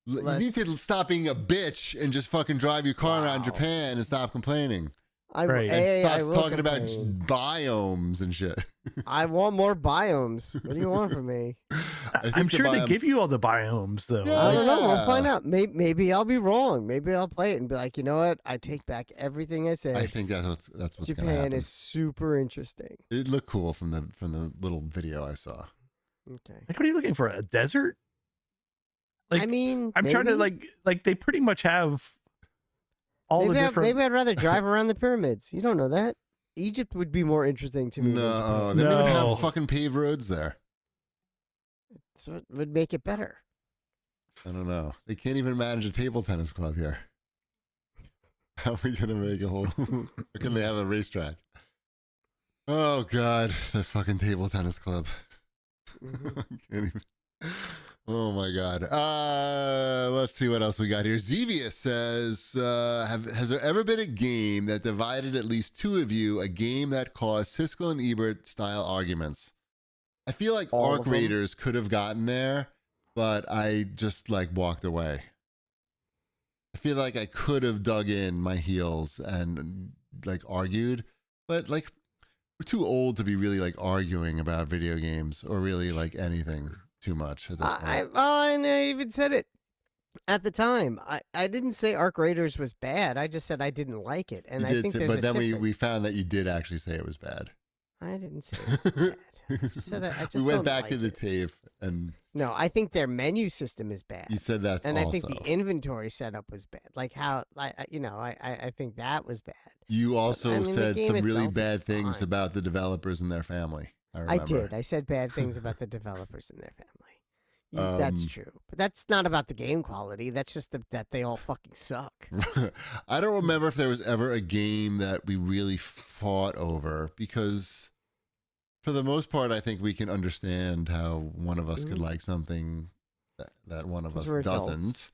You need to stop being a bitch and just fucking drive your car around Japan and stop complaining. Right. Stop will talking complain. about biomes and shit. I want more biomes. What do you want from me? I'm sure they give you all the biomes though. Yeah. I don't know. We'll find out. Maybe I'll be wrong. Maybe I'll play it and be like, you know what? I take back everything I said. I think that's what's going to Japan happen. is super interesting. It looked cool from the little video I saw. Okay. Like, what are you looking for? A desert? Like, I mean, I'm trying to maybe. like they pretty much have all the different. Maybe I'd rather drive around the pyramids. You don't know that. Egypt would be more interesting to me. No, than they Japan. don't even No. have fucking paved roads there. That's what would make it better. I don't know. They can't even manage a table tennis club here. How are we gonna make a whole? How can they have a racetrack? Oh God, that fucking table tennis club. Mhm. Can't even. Oh my God. Let's see what else we got here. Zevia says, has there ever been a game that divided at least two of you, a game that caused Siskel and Ebert style arguments? I feel like All Arc of them? Raiders could have gotten there, but I just like walked away. I feel like I could have dug in my heels and like argued, but like we're too old to be really like arguing about video games or really like anything too much at this point. And I even said it at the time. I didn't say Arc Raiders was bad. I just said I didn't like it, and You I did think say- there's but a then difference. we found that you did actually say it was bad. I didn't say it was bad. I just said I just we went don't back like to the it. tape and No, I think their menu system is bad. you said that And also. I think the inventory setup was bad. Like how, I think that was bad. You also I mean, the said game some really itself is bad things fine. about the developers and their family. I I remember. did. I said bad things about the developers and their family. That's true, but that's not about the game quality. That's just that they all fucking suck. I don't remember if there was ever a game that we really fought over because for the most part, I think we can understand how one of us could like something that one of us 'Cause we're doesn't. adults.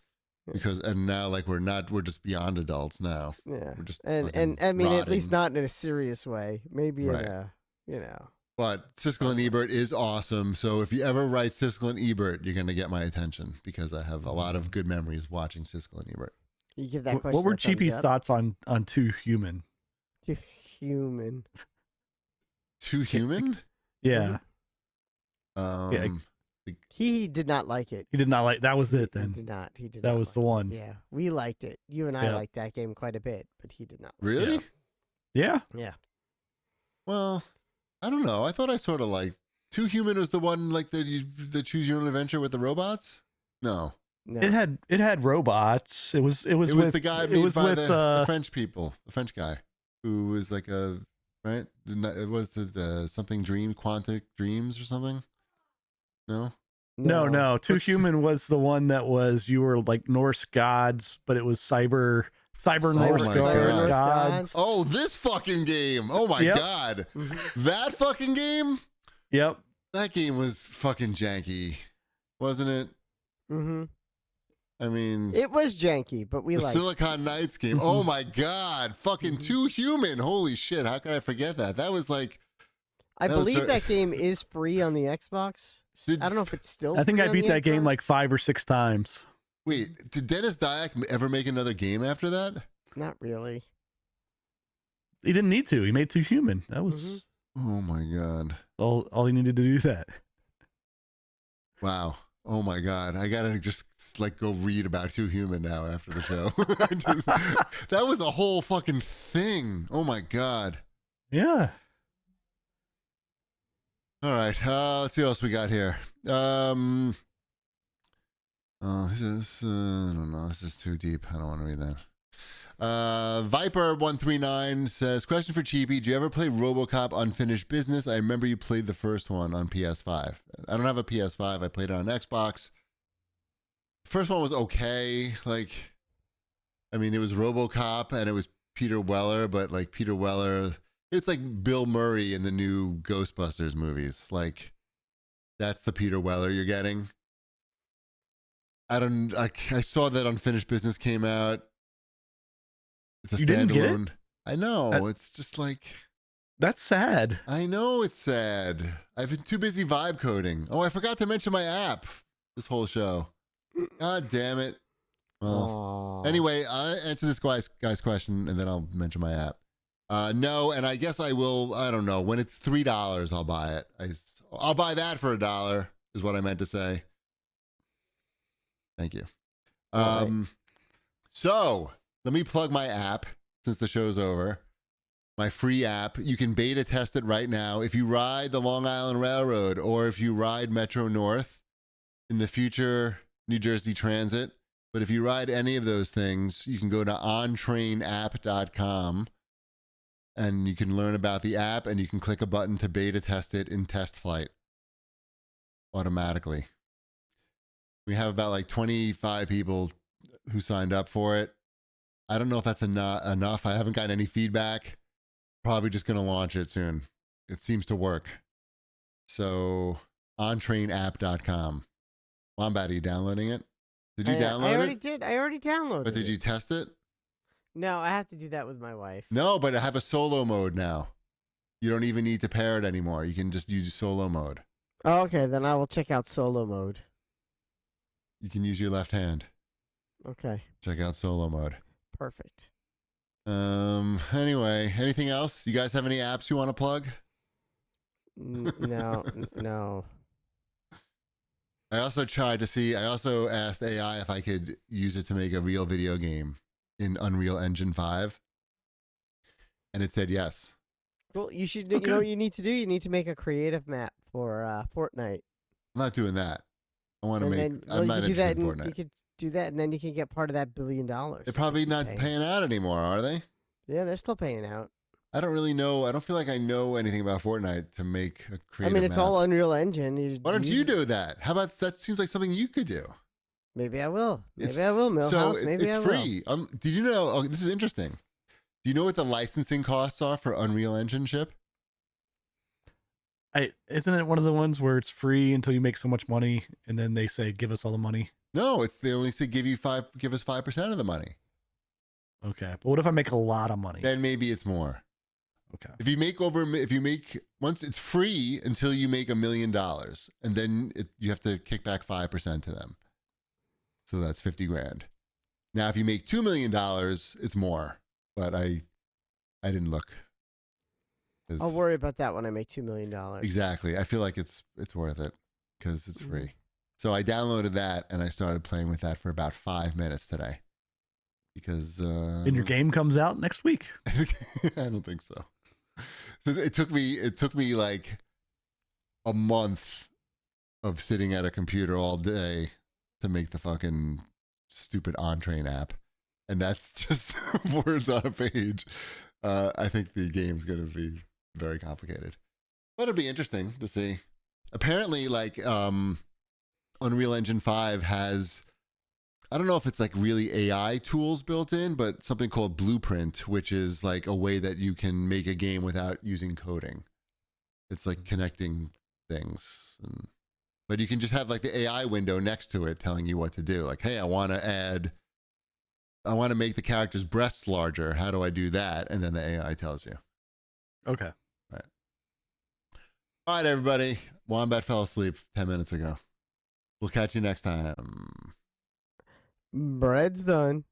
Yeah. Because and now like we're just beyond adults now. Yeah, We're just and fucking I mean, at least rotting. not in a serious way. Maybe Right. in a, you know. But Siskel and Ebert is awesome. So if you ever write Siskel and Ebert, you're going to get my attention because I have a lot of good memories watching Siskel and Ebert. You give that question. What were a thumbs Cheapy's up? thoughts on Too Human? You human. Too Human? Yeah, Um, He did not like it. he did not like. That was it. He Then did not. He did. that not was like the it. one. Yeah, we liked it. You and I Yeah. liked that game quite a bit, but he did not. really? Yeah, Yeah. Well, I don't know. I thought I sort of liked Too Human was the one like the choose your own adventure with the robots? No. No. it had robots. It was It was with, the guy it made was by with the French people, the French guy who was like a right. It was the something dream, Quantic Dreams or something. No, no. Too What's- Human was the one that was you were like Norse gods, but it was cyber Oh Norse my God. gods. Oh, this fucking game! Oh my Yep. God, Mhm. that fucking game! Yep. That game was fucking janky, wasn't it? Mm-hmm. I mean, It was janky, but we the liked. Silicon Knights game. Oh my God, fucking Too Human! Holy shit! How could I forget that? That was like, I that was believe very- that game is free on the Xbox. Did- I don't know if it's still. I think free I on beat the that game Xbox. like 5 or 6 times. wait, did Dennis Dyack ever make another game after that? Not really. He didn't need to. He made Too Human. That was Oh my God! all he needed to do that. Wow. Oh my God. I gotta just like go read about Too Human now after the show. That was a whole fucking thing. Oh my God. Yeah. All right. Let's see what else we got here. This is I don't know. This is too deep. I don't want to read that. Viper139 says, question for Cheapy. Did you ever play RoboCop Unfinished Business? I remember you played the first one on PS5. I don't have a PS5. I played it on Xbox. First one was okay. Like, I mean, it was RoboCop and it was Peter Weller, but like Peter Weller, it's like Bill Murray in the new Ghostbusters movies. Like, that's the Peter Weller you're getting. I saw that Unfinished Business came out. It's a You didn't get it? standalone. I know. It's just like, That's sad. I know it's sad. I've been too busy vibe coding. Oh, I forgot to mention my app this whole show. God damn it. Well, Aw. anyway, I'll answer this guy's question, and then I'll mention my app. No, and I guess I will. I don't know. When it's $3, I'll buy it. I'll buy that for $1. Is what I meant to say. Thank you. All right. So let me plug my app since the show's over. My free app. You can beta test it right now. If you ride the Long Island Railroad or if you ride Metro North, in the future, New Jersey Transit. But if you ride any of those things, you can go to ontrainapp.com and you can learn about the app and you can click a button to beta test it in test flight automatically. We have about like 25 people who signed up for it. I don't know if that's enough. I haven't gotten any feedback. Probably just going to launch it soon. It seems to work. So, ontrainapp.com. Wombat, are you downloading it? Did you download I already it? did. I already downloaded But did it. you test it? No, I have to do that with my wife. No, but I have a solo mode now. You don't even need to pair it anymore. You can just use solo mode. Oh, okay, then I will check out solo mode. You can use your left hand. Okay, Check out solo mode. perfect. Anyway, anything else? You guys have any apps you want to plug? No, no. I also asked AI if I could use it to make a real video game in Unreal Engine 5. And it said yes. Well, you should. You know what you need to do? You need to make a creative map for Fortnite. I'm not doing that. I want to And make, then, I'm not you could do interested that in and Fortnite. You could do that, and then you can get part of that $1 billion. They're that probably keep not paying out anymore, are they? Yeah, they're still paying out. I don't really know. I don't feel like I know anything about Fortnite to make a I creative mean, it's map. all Unreal Engine. Why don't you do that? How about that? Seems like something you could do. Maybe I will. It's- Maybe I will, Millhouse. So Maybe it's I will. free. Did you know? Oh, this is interesting. Do you know what the licensing costs are for Unreal Engine chip? Isn't it one of the ones where it's free until you make so much money, and then they say, "Give us all the money"? No, they only say give us 5% of the money. Okay, but what if I make a lot of money? Then maybe it's more. Okay, If you make once it's free until you make $1 million, and then you have to kick back 5% to them. So that's 50 grand. Now, if you make $2 million, it's more. But I didn't look. 'Cause- I'll worry about that when I make $2 million. Exactly. I feel like it's worth it because it's free. So I downloaded that and I started playing with that for about 5 minutes today. Because and your game comes out next week. I don't think so. It took me like a month of sitting at a computer all day to make the fucking stupid on-train app. And that's just words on a page. I think the game's going to be very complicated. But it'll be interesting to see. Apparently, like, Unreal Engine 5 has, I don't know if it's like really AI tools built in, but something called Blueprint, which is like a way that you can make a game without using coding. It's like connecting things. But you can just have like the AI window next to it telling you what to do. Like, hey, I want to make the character's breasts larger. How do I do that? And then the AI tells you. Okay. All right, everybody. Wombat fell asleep 10 minutes ago. We'll catch you next time. Bread's done.